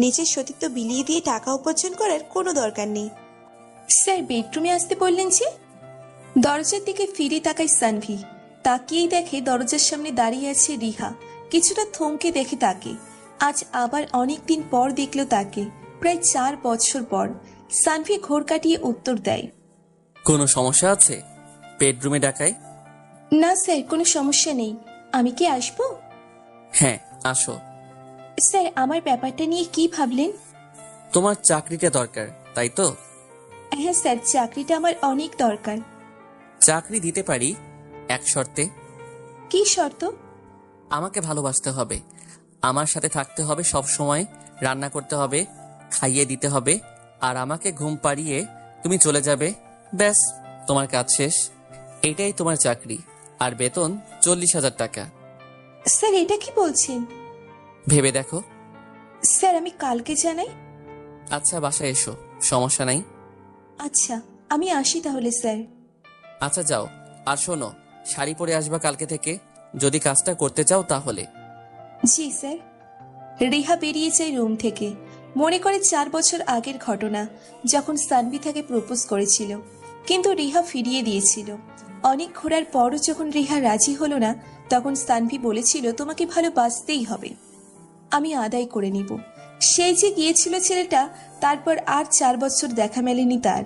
নিজের সতীত্ব বিলিয়ে দিয়ে টাকা উপার্জন করার কোনো দরকার নেই। স্যার বেডরুমে আসতে বললেন যে? দরজার দিকে ফিরে তাকায় সানভি। তাকিয়েই দেখে দরজার সামনে দাঁড়িয়ে আছে রিহা। কিছুটা থমকে দেখে তাকে। আজ আবার অনেক দিন পর দেখলো তাকে, প্রায় 4 বছর পর। সানভি ঘোর কাটিয়ে উত্তর দেয়, কোনো সমস্যা আছে বেডরুমে ডাকায়? না স্যার, কোনো সমস্যা নেই। আমি কি আসবো? হ্যাঁ, আসো। স্যার, আমার ব্যাপারটা নিয়ে কি ভাবলেন? তোমার চাকরিটা দরকার, তাই তো? হ্যাঁ স্যার, চাকরিটা আমার অনেক দরকার। চাকরি দিতে পারি, এক শর্তে। কি শর্ত? আমাকে ভালোবাসতে হবে, আমার সাথে থাকতে হবে, সব সময় রান্না করতে হবে, খাইয়ে দিতে হবে, আর আমাকে ঘুম পাড়িয়ে তুমি চলে যাবে। ব্যাস, তোমার কাজ শেষ। এটাই তোমার চাকরি, আর বেতন 40,000 টাকা। স্যার, এটা কি বলছেন? ভেবে দেখো। স্যার, আমি কালকে জানাই। আচ্ছা, বাসায় এসো, সমস্যা নাই। আচ্ছা, আমি আসি তাহলে স্যার। আচ্ছা, যাও। আর শোনো, শাড়ি পরে আসবা কালকে থেকে, যদি কাজটা করতে চাও তাহলে। জি স্যার। রিহা বেরিয়ে যায় রুম থেকে। মনে করে 4 বছর আগের ঘটনা, যখন সানভি তাকে প্রপোজ করেছিল, কিন্তু রিহা ফিরিয়ে দিয়েছিল। অনেক ঘোরার পরও যখন রিহা রাজি হলো না, তখন সানভি বলেছিল, তোমাকে ভালোবাসতেই হবে, আমি আদায় করে নিব। সেই যে গিয়েছিল ছেলেটা, তারপর আর 4 বছর দেখা মেলেনি তার।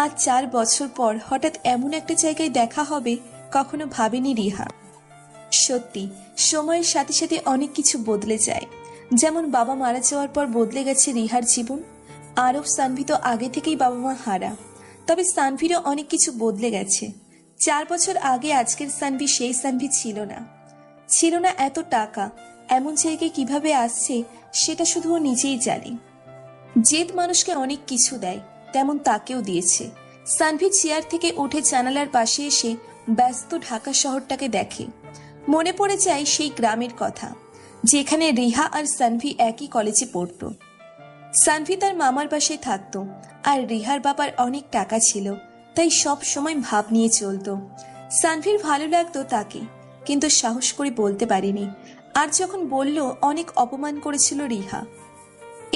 আর 4 বছর পর হঠাৎ এমন একটা জায়গায় দেখা হবে, কখনো ভাবেনি রিহা। সত্যি, সময়ের সাথে সাথে অনেক কিছু বদলে যায়। যেমন বাবা মারা যাওয়ার পর বদলে গেছে রিহার জীবন। আরব সানভি তো আগে থেকেই বাবা মা হারা, তবে সানভিরও অনেক কিছু বদলে গেছে। 4 বছর আগে আজকের সানভি সেই সানভি ছিল না। ছিল না এত টাকা। এমন জায়গায় কিভাবে আসছে, সেটা শুধু ও নিজেই জানে। জেদ মানুষকে অনেক কিছু দেয়, তেমন তাকেও দিয়েছে। সানভি চেয়ার থেকে উঠে জানালার পাশে এসে ব্যস্ত ঢাকা শহরটাকে দেখে। মনে পড়ে যায় সেই গ্রামের কথা, যেখানে রিহা আর সানভি একই কলেজে পড়তো। সানভি তার মামার বাসায় থাকতো, আর রিহার বাবার অনেক টাকা ছিল, তাই সব সময় ভাব নিয়ে চলতো। সানভির ভালো লাগতো তাকে, কিন্তু সাহস করে বলতে পারেনি। আর যখন বলল, অনেক অপমান করেছিল রিহা।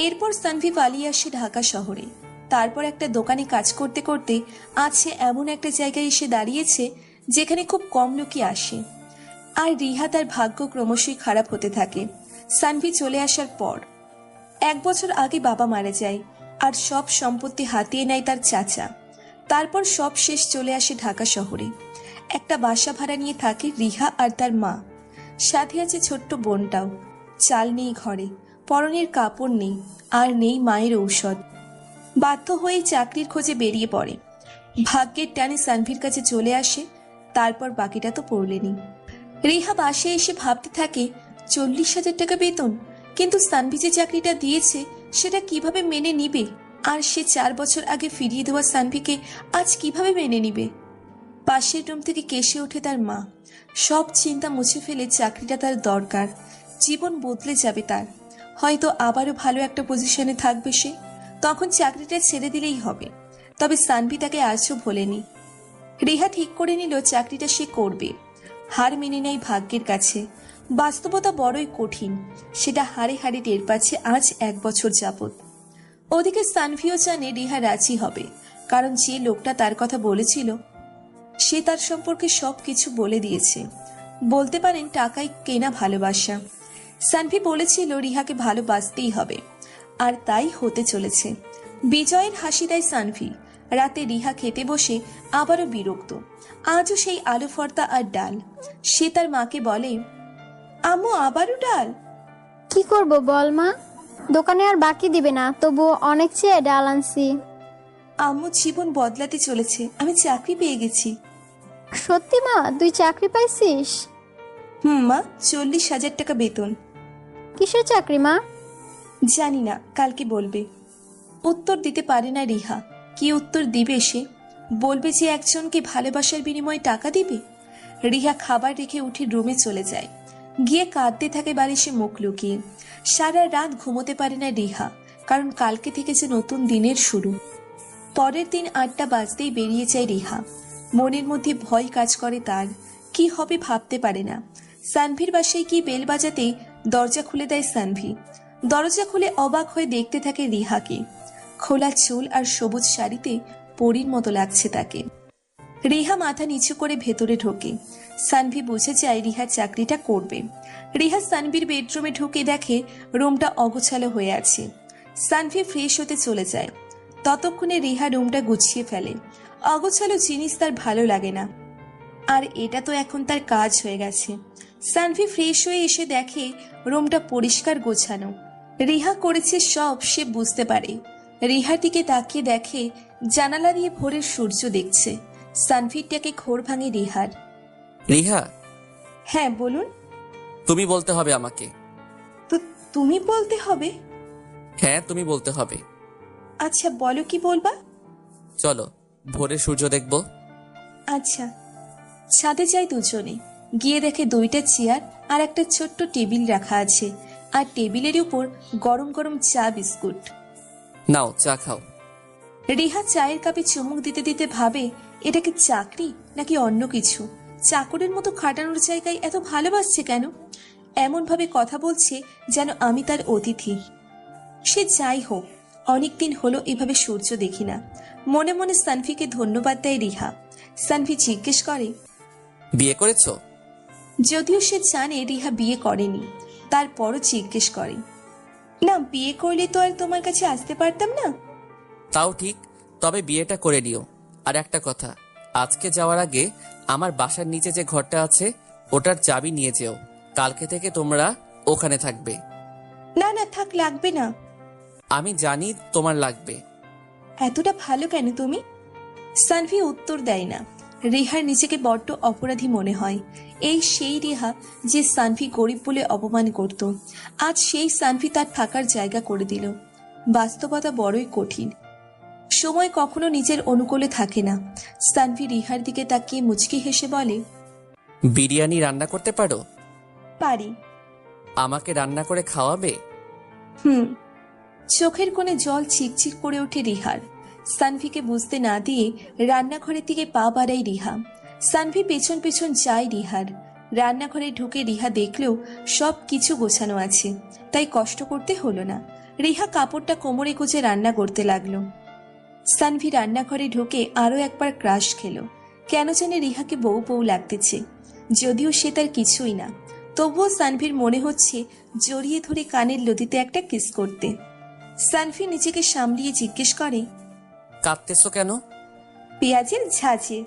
এরপর সানভি পালিয়ে আসে ঢাকা শহরে। তারপর একটা দোকানে কাজ করতে করতে আছে এমন একটা জায়গায় এসে দাঁড়িয়েছে, যেখানে খুব কম লোকই আসে। আর রিহা তার ভাগ্য ক্রমশই খারাপ হতে থাকে। সানভি চলে আসার পর 1 বছর আগে বাবা মারা যায়, আর সব সম্পত্তি হাতিয়ে নেয় তার চাচা। তারপর সব শেষ, চলে আসে ঢাকা শহরে। একটা বাসা ভাড়া নিয়ে থাকে রিহা আর তার মা। সাথে আছে ছোট্ট বোনটাও। চাল নেই ঘরে, পরনের কাপড় নেই, আর নেই মায়ের ঔষধ। বাধ্য হয়ে চাকরির খোঁজে বেরিয়ে পড়ে। ভাগ্যের টানে সানভির কাছে চলে আসে। তারপর বাকিটা তো পড়লেনি। রিহা বাসে এসে ভাবতে থাকে, 40,000 টাকা বেতন, কিন্তু সানভি যে চাকরিটা দিয়েছে, সেটা কিভাবে মেনে নিবে? আর সে 4 বছর আগে ফিরিয়ে দেওয়া সানভিকে আজ কিভাবে মেনে নিবে? পাশের রুম থেকে কেসে ওঠে তার মা। সব চিন্তা মুছে ফেলে, চাকরিটা তার দরকার। জীবন বদলে যাবে তার। হয়তো আবারও ভালো একটা পজিশনে থাকবে সে। তখন চাকরিটা ছেড়ে দিলেই হবে। তবে সানভি তাকে আজও ভোলেনি। রিহা ঠিক করে নিল, চাকরিটা সে করবে। হার মেনে নেয় ভাগ্যের কাছে। বাস্তবতা বড়ই কঠিন, সেটা হারে হারে টের পাচ্ছে আজ 1 বছর যাবৎ। ওদিকে সানভিও জানে রিহা রাজি হবে, কারণ যে লোকটা তার কথা বলেছিল, সে তার সম্পর্কে সবকিছু বলে দিয়েছে। বলতে পারেন টাকায় কেনা ভালোবাসা। সানভি বলেছিল রিহাকে ভালোবাসতেই হবে, আর তাই হতে চলেছে। বিজয়ের হাসি দেয় সানভি। রাতে রিহা খেতে বসে আবারও বিরক্ত। আজও সেই আলু ভর্তা আর ডাল। সে তার মাকে বলে, আম্মু আবারও ডাল? কি করব বল মা, দোকানে আর বাকি দিবে না, তবুও অনেক চেয়ে ডাল আনছি। আম্মু, জীবন বদলাতে চলেছে, আমি চাকরি পেয়ে গেছি। সত্যি মা, তুই চাকরি পাইছিস? মা, 40,000 টাকা বেতন। কিসের চাকরি মা? জানি না, কালকে বলবে। উত্তর দিতে পারে না রিহা। কি উত্তর দিবে সে? বলবে যে একজনকে ভালোবাসার বিনিময়ে টাকা দিবে? রিহা খাবার রেখে উঠে রুমে চলে যায়। গিয়ে কাঁদতে থাকে বালিশে মুখ লুকিয়ে। সারা রাত ঘুমোতে পারে না রিহা, কারণ কালকে থেকে যে নতুন দিনের শুরু। পরের দিন 8টা বাজতেই বেরিয়ে যায় রিহা। মনের মধ্যে ভয় কাজ করে তার। কি হবে ভাবতে পারে না। সানভির বাসায় কি বেল বাজাতেই দরজা খুলে দেয় সানভি। দরজা খুলে অবাক হয়ে দেখতে থাকে রিহাকে। খোলা চুল আর সবুজ শাড়িতে পরীর মতো লাগছে তাকে। রিহা মাথা নিচু করে ভেতরে ঢোকে। সানভি বুঝে যায় রিহা চাকরিটা করবে। রিহা সানভির বেডরুমে ঢুকে দেখে রুমটা অগোছালো হয়ে আছে। সানভি ফ্রেশ হতে চলে যায়। ততক্ষণে রিহা রুমটা গুছিয়ে ফেলে। অগোছালো জিনিস তার ভালো লাগে না, আর এটা তো এখন তার কাজ হয়ে গেছে। সানভি ফ্রেশ হয়ে এসে দেখে রুমটা পরিষ্কার গোছানো। রিহা করেছে সব সে বুঝতে পারে। রিহার দিকে তাকিয়ে দেখে জানালা দিয়ে ভোরের সূর্য দেখছে। সানভিরটাকে ঘোর ভাঙে রিহার। রিহা, হ্যাঁ বলুন। তুমি বলতে হবে আমাকে। তো তুমি বলতে হবে? হ্যাঁ, তুমি বলতে হবে। আচ্ছা বলো, কি বলবা? চলো ভোরের সূর্য দেখব। আচ্ছা। ছাদে যাই দুজনে। গিয়ে দেখে 2টা চেয়ার আর একটা ছোট্ট টেবিল রাখা আছে, আর টেবিলের উপর গরম গরম চা বিস্কুট। নাও চা খাও। রিহা চায়ের কাপে চুমুক দিতে দিতে ভাবে, এটা কি চাকরি নাকি অন্য কিছু? চাকরের মতো খাটানোর জায়গায় এত ভালোবাসছে কেন? এমন ভাবে কথা বলছে যেন আমি তার অতিথি। সে যাই হোক, অনেকদিন হলো এভাবে সূর্য দেখি না। মনে মনে সানভিকে ধন্যবাদ দেয় রিহা। সানভি জিজ্ঞেস করে, বিয়ে করেছো? যদিও সে জানে রিহা বিয়ে করেনি, তারপরও জিজ্ঞেস করে। না, বিয়ে করলে তো আর তোমার কাছে আসতে পারতাম না। তাও ঠিক, তবে বিয়েটা করে নিও। আর একটা কথা, আজকে যাওয়ার আগে আমার বাসার নিচে যে ঘরটা আছে ওটার চাবি নিয়ে যেও। কালকে থেকে তোমরা ওখানে থাকবে। না না থাক, লাগবে না। আমি জানি তোমার লাগবে। এতটা ভালো কেন তুমি? সানভি উত্তর দেয় না। রিহার নিজেকে বড্ড অপরাধী মনে হয়। এই সেই রিহা যে সানভি গরিব বলে অপমান করত, আজ সেই সানভি তার থাকার জায়গা করে দিল। বাস্তবতা বড়ই কঠিন। সময় কখনো নিজের অনুকূলে থাকে না। সানভি রিহার দিকে তাকিয়ে মুচকি হেসে বলে, বিরিয়ানি রান্না করতে পারো? পারি। আমাকে রান্না করে খাওয়াবে? হুম। চোখের কোণে জল চিকচিক করে ওঠে রিহার। সানভিকে বুঝতে না দিয়ে রান্নাঘরের দিকে পা বাড়ায় রিহা। সানভি পেছন পেছন যায় রিহার। রান্নাঘরে ঢুকে রিহা দেখলেও সব কিছু গোছানো আছে, তাই কষ্ট করতে হলো না। রিহা কাপড়টা কোমরে গুজে রান্না করতে লাগলো। সানভি রান্নাঘরে ঢুকে আরো একবার ক্রাশ খেলো। কেন জানে রিহাকে বউ বউ লাগতেছে, যদিও সে তার কিছুই না। তবুও সানভির মনে হচ্ছে জড়িয়ে ধরে কানের লতিতে একটা কিস করতে। সানভি নিজেকে সামলিয়ে জিজ্ঞেস করে, কাঁদতেছো কেন? পেঁয়াজের ঝাঁঝে।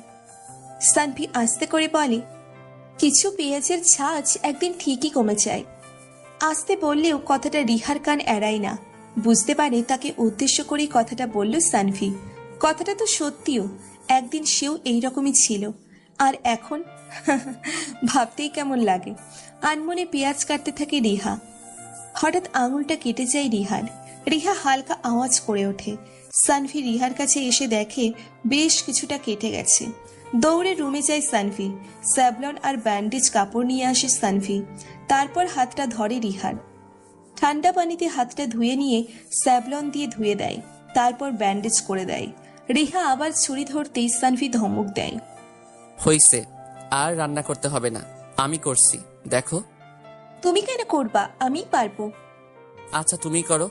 সানভি আস্তে করে বলে, কিছু পেঁয়াজের ঝাঁঝ একদিন ঠিকই কমে যায়। আস্তে বললেও কথাটা রিহার কান এড়ায় না। বুঝতে পারে তাকে উদ্দেশ্য করেই কথাটা বলল সানভি। কথাটা তো সত্যিও, একদিন সেও এইরকমই ছিল। আর এখন ভাবতেই কেমন লাগে। আনমনে পেঁয়াজ কাটতে থাকে রিহা। হঠাৎ আঙুলটা কেটে যায় রিহার। রিহা হালকা আওয়াজ করে ওঠে। সানভি রিহার কাছে এসে দেখে বেশ কিছুটা কেটে গেছে। দৌড়ে রুমে যায় সানভি। স্যাভলন আর ব্যান্ডেজ কাপড় নিয়ে আসে সানভি। তারপর হাতটা ধরে রিহার। ঠান্ডা পানিতে হাতটা ধুয়ে নিয়ে স্যাভলন দিয়ে ধুয়ে দেয়, তারপর ব্যান্ডেজ করে দেয়। রিহা আবার ছুরি ধরতেই সানভি ধমক দেয়, হইছে, আর রান্না করতে হবে না, আমি করছি, দেখো। তুমি কেন করবা? আমি পারবো। আচ্ছা তুমি করো,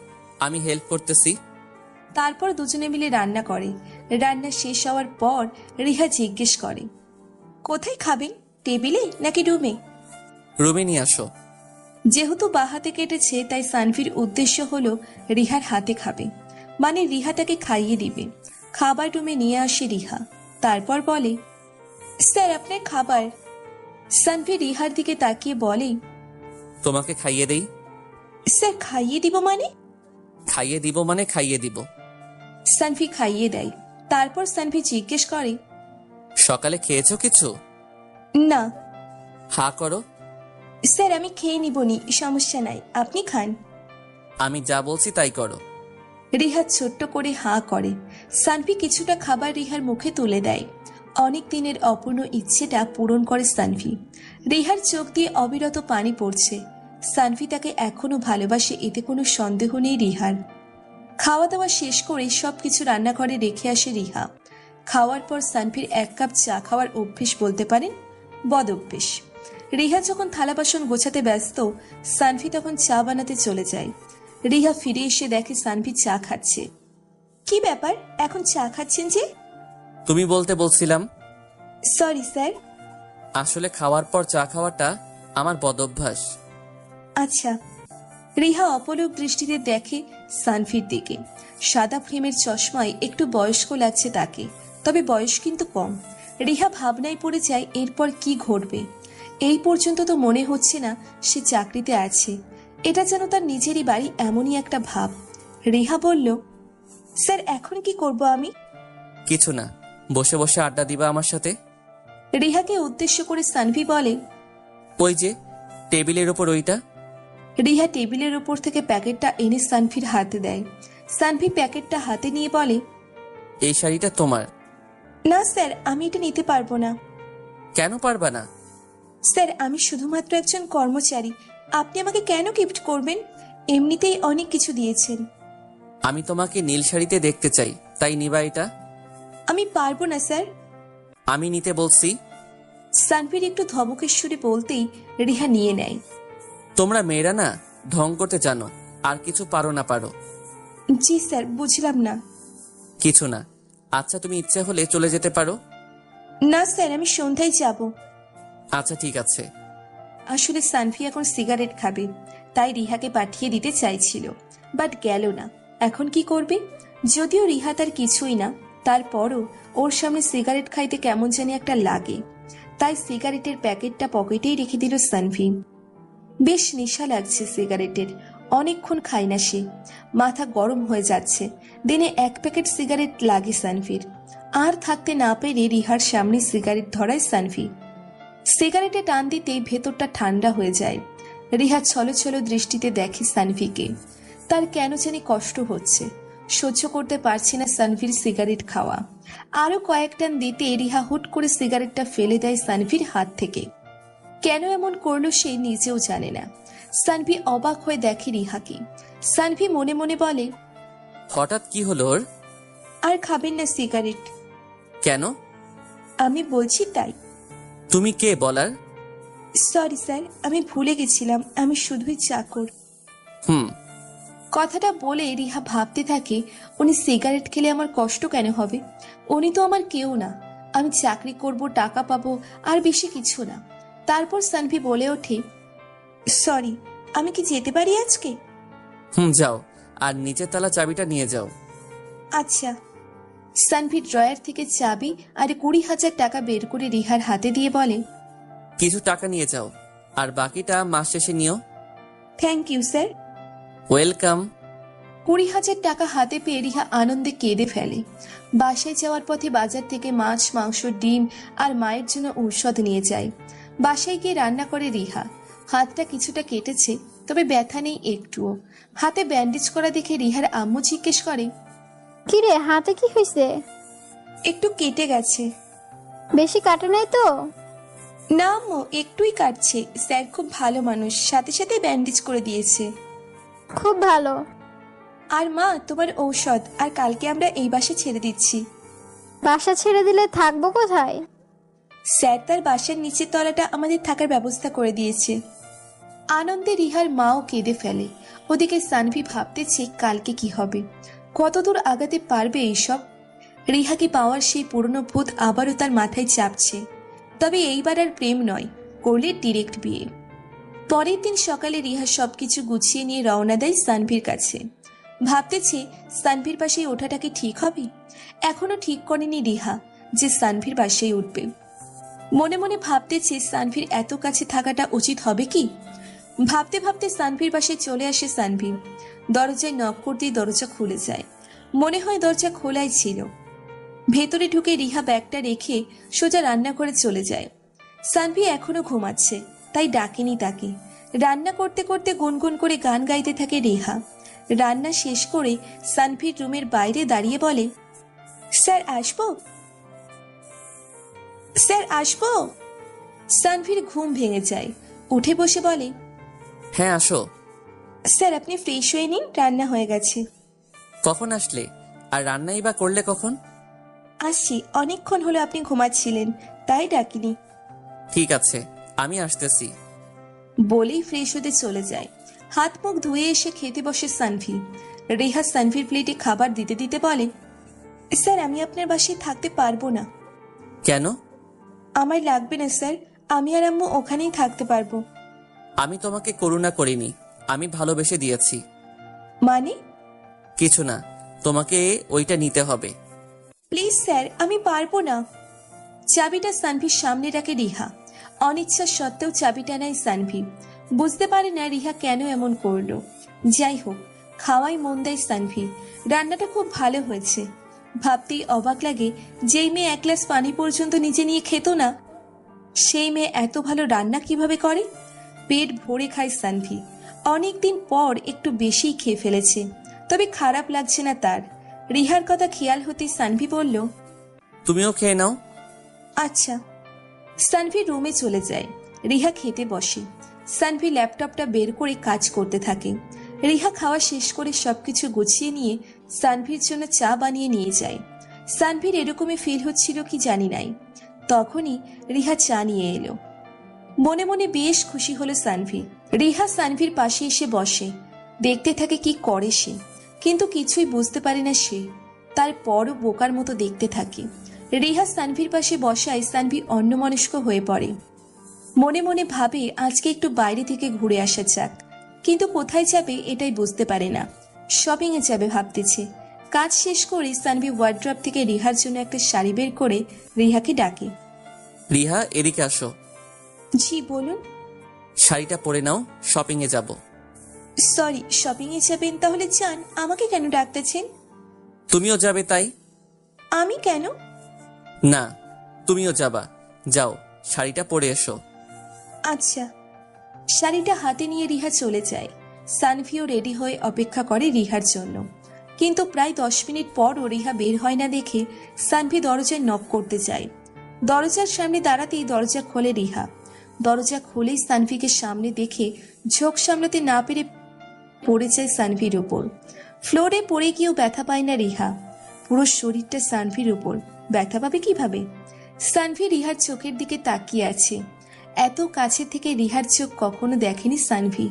আমি হেল্প করতেছি। তারপর দুজনে মিলে রান্না করে। রান্না শেষ হওয়ার পর রিহা জিজ্ঞেস করে, কোথায় খাবেন? টেবিলে নাকি রুমে? রুমে নিয়ে আসো। যেহেতু বাহাতে কেটেছে, তাই সানভির উদ্দেশ্য হলো রিহার হাতে খাবে, মানে রিহাটাকে খাইয়ে দিবে। খাবার রুমে নিয়ে আসে রিহা। তারপর বলে, স্যার আপনার খাবার। সানভি রিহার দিকে তাকিয়ে বলে, তোমাকে খাইয়ে দেই। স্যার খাইয়ে দিব মানে? খাইয়ে দিব মানে খাইয়ে দিব। সানভি খাইয়ে দেয়। তারপর সানভি জিজ্ঞেস করে, সকালে খেয়েছো কিছু? না হা করো। স্যার আমি খেয়ে নিবনি, সমস্যা নাই, আপনি খান। আমি যা বলছি তাই করো। রিহা ছোট্ট করে হাঁ করে। সানভি কিছুটা খাবার রিহার মুখে তুলে দেয়। অনেক দিনের অপূর্ণ ইচ্ছেটা পূরণ করে সানভি। রিহার চোখ দিয়ে অবিরত পানি পড়ছে। সানভি তাকে এখনো ভালোবাসে, এতে কোনো সন্দেহ নেই রিহার। খাওয়া দাওয়া শেষ করে সবকিছু রান্নাঘরে রেখে আসে রিহা। খাওয়ার পর সানভির 1 কাপ চা খাওয়ার অভ্যেস বলতে পারেন, বদ অভ্যেস। রিহা যখন থালা বাসন গোছাতে ব্যস্ত, সানভি তখন চা বানাতে চলে যায়। রিহা ফিরে এসে দেখে সানভি চা খাচ্ছে। কি ব্যাপার, এখন চা খাচ্ছেন যে? তুমি বলতে বলছিলাম। Sorry sir. আসলে খাওয়ার পর চা খাওয়াটা আমার বদঅভ্যাস। আচ্ছা। রিহা অপলক দৃষ্টিতে দেখে সানভির দিকে। সাদা ফ্রেমের চশমায় একটু বয়স্ক লাগছে তাকে, তবে বয়স কিন্তু কম। রিহা ভাবনায় পড়ে যায় এরপর কি ঘটবে। এই পর্যন্ত তো মনে হচ্ছে না সে চাকরিতে আছে, এটা যেন তার নিজেরই বাড়ি, এমনই একটা ভাব। রিহা বলল, স্যার এখন কি করব আমি? কিছু না, বসে বসে আড্ডা দিবা আমার সাথে। রিহাকে উদ্দেশ্য করে সানভি বলে, ওই যে টেবিলের ওপর ওইটা। রিহা টেবিলের উপর থেকে প্যাকেটটা এনে সানভির হাতে দেয়। সানভি প্যাকেটটা হাতে নিয়ে বলে, এই শাড়িটা তোমার। না স্যার, আমি এটা নিতে পারবো না। কেন পারবা না? স্যার আমি শুধুমাত্র একজন কর্মচারী, আপনি আমাকে কেন গিফট করবেন? এমনিতেই অনেক কিছু দিয়েছেন। আমি তোমাকে নীল শাড়িতে দেখতে চাই, তাই নিবা এটা। আমি পারবো না স্যার। আমি নিতে বলছি। সানভির একটু ধমকের সুরে বলতেই রিহা নিয়ে নেয়। তোমরা মেয়েরা না ঢং করতে জানো, আর কিছু পারো না পারো। জি স্যার, বুঝলাম না। কিছু না। আচ্ছা, তুমি ইচ্ছে হলে চলে যেতে পারো। না স্যার, আমি সন্ধ্যায় যাব। আচ্ছা ঠিক আছে। আসলে সানভি এখন সিগারেট খাবে, তাই রিহাকে পাঠিয়ে দিতে চাইছিল, বাট গেল না। এখন কি করবে? যদিও রিহা তার কিছুই না, তারপরও ওর সামনে সিগারেট খাইতে কেমন জানি একটা লাগে। তাই সিগারেটের প্যাকেটটা পকেটেই রেখে দিল সানভি। বেশ নেশা লাগছে সিগারেটের, অনেকক্ষণ খায় না সে, মাথা গরম হয়ে যাচ্ছে। দিনে 1 প্যাকেট সিগারেট লাগে সানভির। আর থাকতে না পেরে রিহার সামনে সিগারেট ধরায় সানভি। সিগারেটে টান দিতেই ভেতরটা ঠান্ডা হয়ে যায়। রিহা ছলো ছলো দৃষ্টিতে দেখে সানভিকে। তার কেন জানি কষ্ট হচ্ছে, সহ্য করতে পারছে না সানভির সিগারেট খাওয়া। আরো কয়েক টান দিতে রিহা হুট করে সিগারেটটা ফেলে দেয় সানভির হাত থেকে। কেন এমন করলো সে নিজেও জানে না। সানভি অবাক হয়ে দেখে রিহাকে। সানভি মনে মনে বলে, হঠাৎ কি হলো ওর? আর খাবেন না সিগারেট? কেন? আমি বলছি তাই। তুমি কে বলার? সরি স্যার, আমি ভুলে গেছিলাম আমি শুধুই চাকর। হুম। কথাটা বলে রিহা ভাবতে থাকে, উনি সিগারেট খেলে আমার কষ্ট কেন হবে? উনি তো আমার কেউ না। আমি চাকরি করব, টাকা পাবো, আর বেশি কিছু না। তারপর সানভি বলে ওঠে, সরি, আমি কি যেতে পারি আজকে? যাও, আর নিচের তলা চাবিটা নিয়ে যাও। আচ্ছা। সানভি ড্রয়ার থেকে চাবি আর 20,000 টাকা বের করে রিহার হাতে দিয়ে বলে, কিছু টাকা নিয়ে যাও, আর বাকিটা মাস শেষে নিও। Thank you sir. ওয়েলকাম। 20,000 টাকা হাতে পেয়ে রিহা আনন্দে কেঁদে ফেলে। বাসায় যাওয়ার পথে বাজার থেকে মাছ, মাংস, ডিম আর মায়ের জন্য ঔষধ নিয়ে যায়। বাসায় গিয়ে রান্না করে রিহা। হাতটা কিছুটা কেটেছে, তবে ব্যথা নেই একটুও। হাতে ব্যান্ডেজ করা দেখে রিহার আম্মু জিজ্ঞেস করে, কিরে, হাতে কি হয়েছে? একটু কেটে গেছে। বেশি কাটে নাই তো? না আম্মু, একটুই কাটছে। স্যার খুব ভালো মানুষ, সাথে সাথে ব্যান্ডেজ করে দিয়েছে। খুব ভালো। আর মা, তোমার ঔষধ, আর কালকে আমরা এই বাসে ছেড়ে দিচ্ছি। বাসা ছেড়ে দিলে থাকবো কোথায়? স্যার তার বাসার নিচের তলাটা আমাদের থাকার ব্যবস্থা করে দিয়েছে। আনন্দে রিহার মাও কেঁদে ফেলে। ওদিকে সানভি ভাবতেছে কালকে কি হবে, কতদূর আগাতে পারবে এইসব। রিহাকে পাওয়ার সেই পুরনো ভূত আবারও তার মাথায় চাপছে। তবে এইবার আর প্রেম নয়, করলে ডিরেক্ট বিয়ে। পরের দিন সকালে রিহা সবকিছু গুছিয়ে নিয়ে রওনা দেয় সানভির কাছে। ভাবতেছে সানভির পাশে ওঠাটা কি ঠিক হবে। এখনো ঠিক করেনি রিহা যে সানভির পাশেই উঠবে। মনে মনে ভাবতেছে সানভির এত কাছে থাকাটা উচিত হবে কি। ভাবতে ভাবতে সানভির পাশে চলে আসে সানভি। দরজায় নক করতেই দরজা খুলে যায়। মনে হয় দরজা খোলাই ছিল। ভেতরে ঢুকে রিহা ব্যাগটা রেখে সোজা রান্না করে চলে যায়। সানভি এখনো ঘুমাচ্ছে, তাই ডাকেনি তাকে। রান্না করতে করতে গুনগুন করে গান গাইতে থাকে রিহা। রান্না শেষ করে সানভির রুমের বাইরে দাঁড়িয়ে বলে, স্যার আসবো? স্যার আসবো? সানভির ঘুম ভেঙে যায়, উঠে বসে বলে, হ্যাঁ আসো। স্যার আপনি ফ্রেশ হয়ে নিন, রান্না হয়ে গেছে। কখন আসলে? আর রান্নাই বা করলে কখন? আসছি, অনেকক্ষণ হলো আপনি ঘুমাচ্ছিলেন, তাই ডাকিনি। ঠিক আছে, আমি আসতেছি। বলেই ফ্রেশ হতে চলে যায়। হাত মুখ ধুয়ে এসে খেতে বসে সানভি। রিহা সানভির প্লেটে খাবার দিতে দিতে বলে, স্যার আমি আপনার বাসায় থাকতে পারবো না। কেন? আমার লাগবে না স্যার, আমি আর আম্মু ওখানেই থাকতে পারবো। আমি তোমাকে করুণা করিনি, আমি ভালোবেসে দিয়েছি। মানে? কিছু না, তোমাকে ওইটা নিতে হবে। প্লিজ স্যার, আমি পারবো না। চাবিটা সানভির সামনে রাখে রিহা। অনিচ্ছা সত্ত্বেও চাবিটা নেয় সানভি। বুঝতে পারে না রিহা কেন এমন করলো। যাই হোক, খাওয়াই মন দেয় সানভি। রান্নাটা খুব ভালো হয়েছে। ভাবতেই অবাক লাগে, যেই মেয়ে এক গ্লাস পানি পর্যন্ত নিজে নিয়ে খেত না, সেই মেয়ে এত ভালো রান্না কিভাবে করে। পেট ভরে খায় সানভি। অনেকদিন পর একটু বেশিই খেয়ে ফেলেছে, তবে খারাপ লাগছে না তার। রিহার কথা খেয়াল হতে সানভি বলল, তুমিও খেয়ে নাও। আচ্ছা। সানভি রুমে চলে যায়। রিহা খেতে বসে। সানভি ল্যাপটপটা বের করে কাজ করতে থাকে। রিহা খাওয়া শেষ করে সবকিছু গুছিয়ে নিয়ে সানভির জন্য চা বানিয়ে নিয়ে যায়। সানভির এরকমই ফিল হচ্ছিল কি জানি নাই। তখনই রিহা চা নিয়ে এলো। মনে মনে বেশ খুশি হলো সানভি। রিহা সানভির পাশে এসে বসে, দেখতে থাকে কি করে সে, কিন্তু কিছুই বুঝতে পারে না সে। তারপরও বোকার মতো দেখতে থাকে। রিহা সানভির পাশে বসায় সানভি অন্যমনস্ক হয়ে পড়ে। মনে মনে ভাবে আজকে একটু বাইরে থেকে ঘুরে আসা যাক, কিন্তু কোথায় যাবে এটাই বুঝতে পারে না। শপিং এ যাবে ভাবতেছে। কাজ শেষ করে সানভি ওয়ার্ড্রপ থেকে রিহার জন্য একটা শাড়ি বের করে রিহাকে ডাকে। রিহা, এদিকে আসো। জি বলুন। শাড়িটা পরে নাও, শপিং এ যাব। সরি, শপিং এ যাবেন? তাহলে যান, আমাকে কেন ডাকতেছেন? তুমিও যাবে তাই? আমি কেন? না, তুমিও যাবা। যাও, শাড়িটা পরে এসো। আচ্ছা। শাড়িটা হাতে নিয়ে রিহা চলে যায়। সানভিও রেডি হয়ে অপেক্ষা করে রিহার জন্য, কিন্তু প্রায় 10 মিনিট পরও রিহা বের হয় না দেখে সানভি দরজায় নক করতে যায়। দরজার সামনে দাঁড়াতেই দরজা খোলে রিহা। দরজা খুলেই সানভিকে সামনে দেখে ঝোঁক সামলাতে না পেরে পড়ে যায় সানভির উপর। ফ্লোরে পড়ে গিয়েও ব্যথা পায় না রিহা। পুরো শরীরটা সানভির উপর, ব্যথা পাবে কিভাবে? সানভি রিহার চোখের দিকে তাকিয়ে আছে। এত কাছে থেকে রিহার চোখ কখনো দেখেনি সানভি।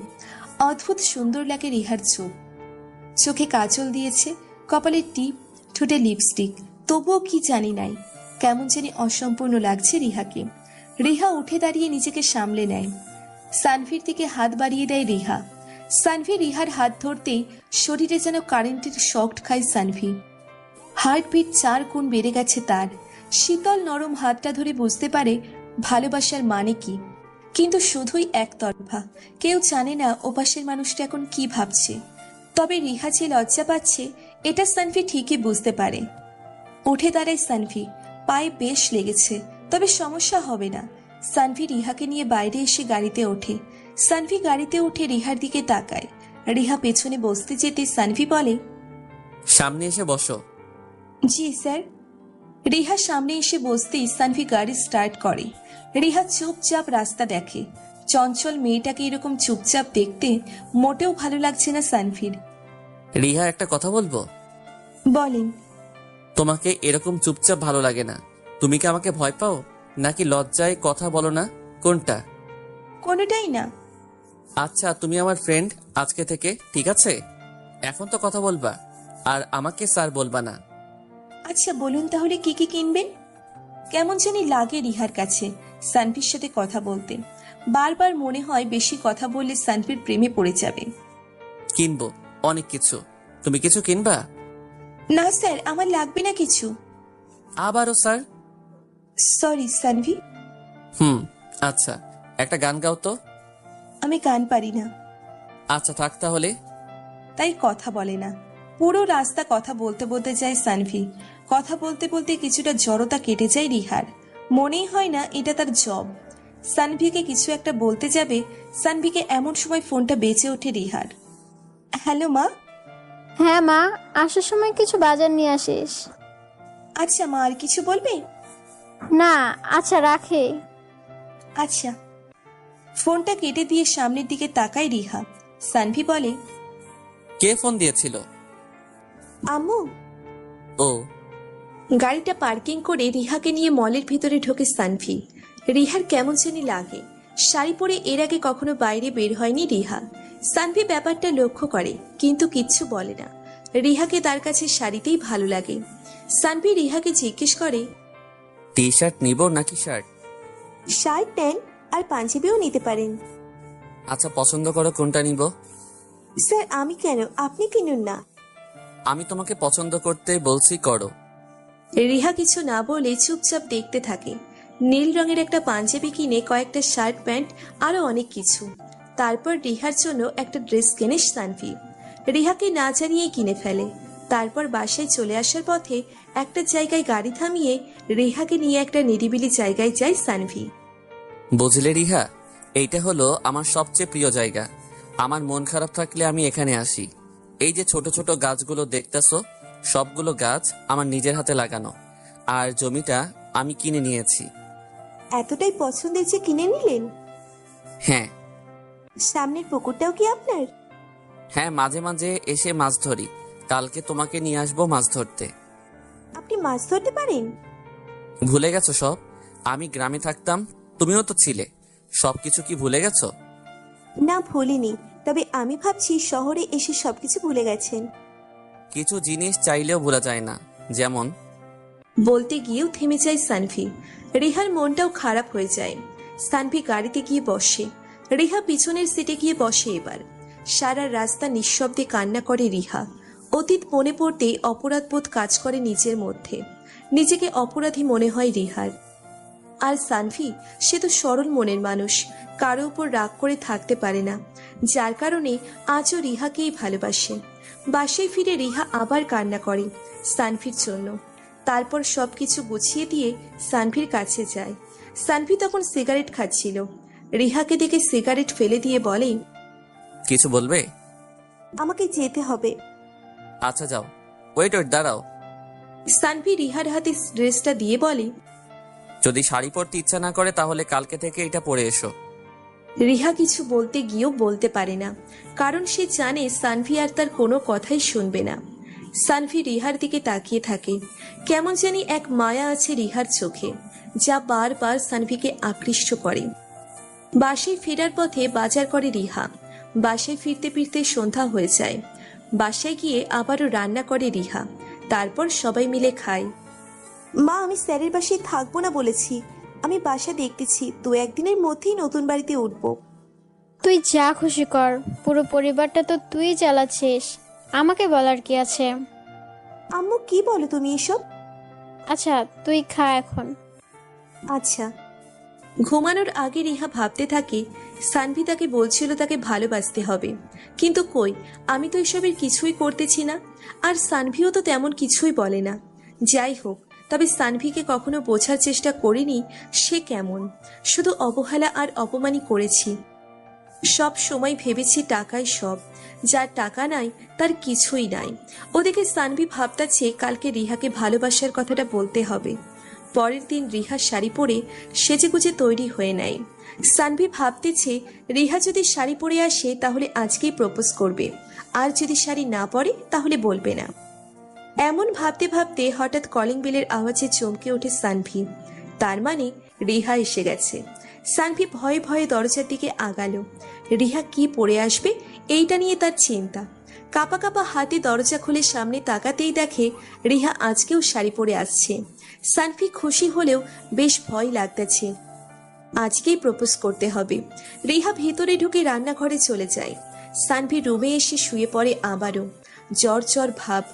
অদ্ভুত সুন্দর লাগে রিহার চোখ। চোখে কাজল দিয়েছে, কপালে টিপ, ঠোঁটে লিপস্টিক, তবুও কি জানি নাই, কেমন জানি অসম্পূর্ণ লাগছে রিহাকে। রিহা উঠে দাঁড়িয়ে নিজেকে সামলে নেয়। সানভির দিকে হাত বাড়িয়ে দেয় রিহা। সানভি রিহার হাত ধরতেই শরীরে যেন কারেন্টের শক খায় সানভি। হার্টবিট 4 গুণ বেড়ে গেছে তার। শীতল নরম হাতটা ধরে বুঝতে পারে ভালোবাসার মানে কি, কিন্তু শুধুই একতরফা। কেউ জানে না ওপাশের মানুষটা এখন কি ভাবছে। তবে রিহা যে লজ্জা পাচ্ছে এটা সানভি ঠিকই বুঝতে পারে। উঠে দাঁড়ায় সানভি। পায়ে বেশ লেগেছে, তবে সমস্যা হবে না। সানভি রিহাকে নিয়ে বাইরে এসে গাড়িতে ওঠে। সানভি গাড়িতে উঠে রিহার দিকে তাকায়। রিহা পেছনে বসতে যেতে সানভি বলে, সামনে এসে বসো। জি স্যার। রিহা সামনে এসে বসতেই সানভি গাড়ি স্টার্ট করে। রিহা চুপচাপ রাস্তা দেখে। চঞ্চল মেয়েটাকে এরকম চুপচাপ দেখতে মোটেও ভালো লাগছে না সানভির। রিহা, একটা কথা বলবো? বলেন। তোমাকে এরকম চুপচাপ ভালো লাগে না। তুমি কি আমাকে ভয় পাও, নাকি লজ্জায় কথা বলো না? কোনটা? কোনোটাই না। আচ্ছা, তুমি আমার ফ্রেন্ড আজকে থেকে, ঠিক আছে? এখন তো কথা বলবা, আর আমাকে স্যার বলবা না। আচ্ছা বলুন তাহলে কি কি কিনবেন? কেমন জানি লাগে রিহার কাছে সানভির সাথে কথা বলতে। বারবার মনে হয় বেশি কথা বললে সানভির প্রেমে পড়ে যাবে। কিনবো অনেক কিছু। তুমি কিছু কিনবা? না স্যার, আমার লাগবে না কিছু। আবারও স্যার? সরি সানভি। আচ্ছা, একটা গান গাও তো। আমি গান পারি না। আচ্ছা থাক তাহলে। তাই কথা বলে না। পুরো রাস্তা কথা বলতে বলতে যায় সানভি। কথা বলতে বলতে কিছুটা জড়তা কেটে যায় রিহার। মনেই হয় না এটা তার জব। সানভিকে কিছু একটা বলতে যাবে, সানভিকে এমন সময় ফোনটা বেঁচে ওঠে রিহার। হ্যালো মা। হ্যাঁ মা, আসার সময় কিছু বাজার নিয়ে আসিস। আচ্ছা মা, আর কিছু বলবে? না, আচ্ছা রাখে। আচ্ছা। ফোনটা কেটে দিয়ে সামনের দিকে তাকায় রিহা। সানভি বলে, কে ফোন দিয়েছিল? আম্মু। ও। গাড়িটা পার্কিং করে রিহাকে নিয়ে মলের ভিতরে ঢোকে সানভি। রিহার কেমন জানি লাগে। শাড়ি পরে এর আগে কখনো বাইরে বের হয়নি রিহা। সানভি ব্যাপারটা লক্ষ্য করে কিন্তু কিচ্ছু বলে না। রিহাকে তার কাছে শাড়িতেই ভালো লাগে। সানভি রিহাকে জিজ্ঞেস করে, টি শার্ট নিব নাকি শার্ট? শার্ট নেন, আর পাঞ্জাবিও নিতে পারেন। আচ্ছা, পছন্দ করো কোনটা নিব? স্যার আমি কেন, আপনি কিনুন না। আমি তোমাকে পছন্দ করতে বলছি, করো। রিহা কিছু না বলে চুপচাপ দেখতে থাকে। নীল রঙের একটা পাঞ্জাবি কিনে, কয়েকটা শার্ট প্যান্ট, আরো অনেক কিছু। তারপর রিহার জন্য একটা ড্রেস কেনে সানভি। রিহাকে না জানিয়ে কিনে ফেলে। তারপর বাসায় চলে আসার পথে একটা জায়গায় গাড়ি থামিয়ে রিহাকে নিয়ে একটা নিরিবিলি জায়গায় যায় সানভি। বুঝলে রিহা, এইটা হলো আমার সবচেয়ে প্রিয় জায়গা। আমার মন খারাপ থাকলে আমি এখানে আসি। এই যে ছোট ছোট গাছগুলো দেখতেছো, সবগুলো গাছ আমার নিজের হাতে লাগানো। আর জমিটা আমি কিনে নিয়েছি। এতটাই পছন্দের যে কিনে নিলেন? হ্যাঁ সামনের পুকুরটাও কি আপনার? হ্যাঁ, মাঝে মাঝে এসে মাছ ধরি। কালকে তোমাকে নিয়ে আসবো মাছ ধরতে। আপনি মাছ ধরতে পারেন? ভুলে গেছো সব? আমি গ্রামে থাকতাম, তুমিও তো ছিলে। সবকিছু কি ভুলে গেছো? না ভুলিনি, তবে আমি ভাবছি শহরে এসে সবকিছু ভুলে গেছেন। কিছু জিনিস চাইলেও ভোলা যায় না, যেমন। বলতে গিয়েও থেমে যায় সানভি। রিহার মনটাও খারাপ হয়ে যায়। সানভি গাড়িতে গিয়ে বসে। রিহা পিছনের সিটে গিয়ে বসে এবার। সারা রাস্তা নিঃশব্দে কান্না করে রিহা। অতীত মনে পড়তেই অপরাধবোধ কাজ করে নিজের মধ্যে। নিজেকে অপরাধী মনে হয় রিহার। আর সানভি, সে তো সরল মনের মানুষ, কারো উপর রাগ করে থাকতে পারে না, যার কারণে আজও রিহাকেই ভালোবাসে। বাসায় ফিরে রিহা আবার কান্না করে সানভির জন্য। তারপর সবকিছু গুছিয়ে দিয়ে সানভির কাছে যায়। সানভি তখন সিগারেট খাচ্ছিল। রিহাকে দেখে সিগারেট ফেলে দিয়ে বলে, কিছু বলবে? আমাকে যেতে হবে। আচ্ছা যাও। ওয়েট, দাঁড়াও। সানভি রিহার হাতে ড্রেসটা দিয়ে বলে, যদি শাড়ি পরতে ইচ্ছা না করে তাহলে কালকে থেকে এটা পরে এসো। রিহা কিছু বলতে গিয়েও বলতে পারে না, কারণ সে জানে সানভি আর তার কোনো কথাই শুনবে না। সানভি রিহার দিকে তাকিয়ে থাকে। কেমন জানি এক মায়া আছে রিহার চোখে, যা বারবার সানভিকে আকৃষ্ট করে। বাসায় ফেরার পথে বাজার করে রিহা। বাসায় ফিরতে ফিরতে সন্ধ্যা হয়ে যায়। বাসায় গিয়ে আবারও রান্না করে রিহা। তারপর সবাই মিলে খায়। মা, আমি স্যারের বাসায় থাকবো না বলেছি। আমি বাসা দেখতেছি, 2-1 দিনের মধ্যেই নতুন বাড়িতে উঠবো। তুই যা খুশি কর, পুরো পরিবারটা তো তুই চালাচ্ছিস, আমাকে বলার কি আছে? আম্মু কি বলো তুমি এসব? আচ্ছা তুই খা এখন। আচ্ছা। ঘুমানোর আগে রিহা ভাবতে থাকে সানভি তাকে বলছিল তাকে ভালোবাসতে হবে, কিন্তু কই, আমি তো এসবের কিছুই করতেছি না। আর সানভিও তো তেমন কিছুই বলে না। যাই হোক, তবে সানভিকে কখনো বোঝার চেষ্টা করিনি সে কেমন। শুধু অবহেলা আর অপমানই করেছি। সব সময় ভেবেছি টাকাই সব, যার টাকা নাই তার কিছুই নাই। ওদিকে সানভি ভাবতাছে কালকে রিহাকে ভালোবাসার কথাটা বলতে হবে। পরের দিন রিহা শাড়ি পরে সেজেগুজে তৈরি হয়ে নেয়। সানভি ভাবতেছে রিহা যদি শাড়ি পরে আসে তাহলে আজকেই প্রপোজ করবে, আর যদি শাড়ি না পরে তাহলে বলবে না। এমন ভাবতে ভাবতে হঠাৎ কলিং বেলের আওয়াজে চমকে ওঠে সানভি। তার মানে রিহা এসে গেছে। সানভি ভয়ে ভয়ে দরজার দিকে আগালো। রিহা কি পরে আসবে এইটা নিয়ে তার চিন্তা। কাপা কাপা হাতে দরজা খুলে সামনে তাকাতেই দেখে রিহা আজকেও শাড়ি পরে আসছে। সানভি খুশি হলেও বেশ ভয় লাগতেছে। আজকেই প্রপোজ করতে হবে। রিহা ভেতরে ঢুকে রান্নাঘরে চলে যায়। সানভি রুমে এসে শুয়ে পড়ে আবারও। জ্বর জ্বর ভাব,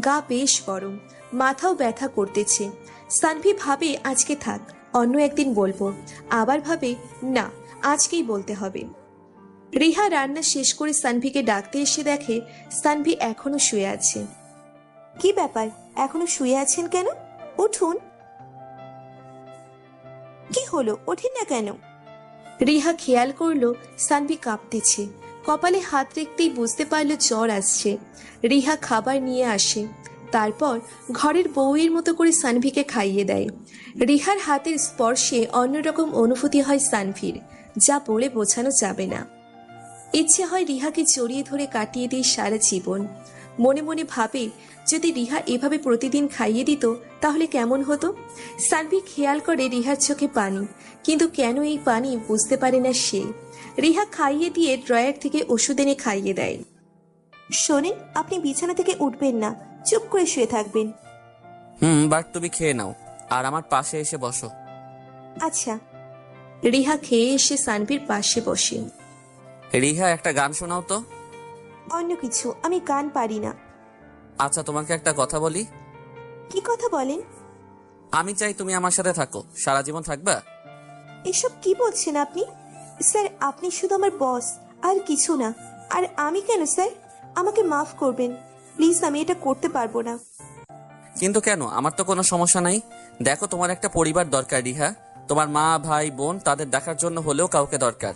গা বেশ গরম, মাথাও ব্যথা করতেছে। সানভি ভাবে আজকে থাক, অন্য একদিন বলবো। আবার ভাবে না, আজকেই বলতে হবে। রিহা রান্না শেষ করে সানভিকে ডাকতে এসে দেখে সানভি এখনো শুয়ে আছে। কি ব্যাপার, এখনো শুয়ে আছেন কেন? উঠুন। কি হলো, ওঠেন না কেন? রিহা খেয়াল করলো সানভি কাঁপতেছে। কপালে হাত রেখতেই বুঝতে পারলো জ্বর আসছে। রিহা খাবার নিয়ে আসে। তারপর ঘরের বউয়ের মতো করে সানভিকে খাইয়ে দেয়। রিহার হাতের স্পর্শে অন্যরকম অনুভূতি হয় সানভির, যা বলে বোঝানো যাবে না। ইচ্ছে হয় রিহাকে জড়িয়ে ধরে কাটিয়ে দিই সারা জীবন। মনে মনে ভাবে যদি রিহা এভাবে প্রতিদিন খাইয়ে দিত তাহলে কেমন হতো। সানভি খেয়াল করে রিহার চোখে পানি, কিন্তু কেন এই পানি বুঝতে পারে না সে। রিহা খাইয়ে দিয়ে ড্রয়ার থেকে ওষুধ এনে খাইয়ে দেয়। শোনেন, আপনি বিছানা থেকে উঠবেন না, চুপ করে শুয়ে থাকবেন। বাট তুমি খেয়ে নাও আর আমার পাশে এসে বসো। আচ্ছা। রিহা খেয়ে এসে সানভির পাশে বসে। রিহা, একটা গান শোনাও তো। অন্য কিছু, আমি গান পারি না। আচ্ছা, তোমাকে একটা কথা বলি। কি কথা বলেন? আমি চাই তুমি আমার সাথে থাকো, সারা জীবন থাকবা? এসব কি বলছেন আপনি? স্যার, আপনি শুধু আমার বস, আর কিছু না। আর আমি কেন স্যার? আমাকে মাফ করবেন প্লিজ, আমি এটা করতে পারবো না। কিন্তু কেন? আমার তো কোনো সমস্যা নাই। দেখো, তোমার একটা পরিবার দরকার রিহা। তোমার মা, ভাই, বোন, তাদের দেখার জন্য হলেও কাউকে দরকার।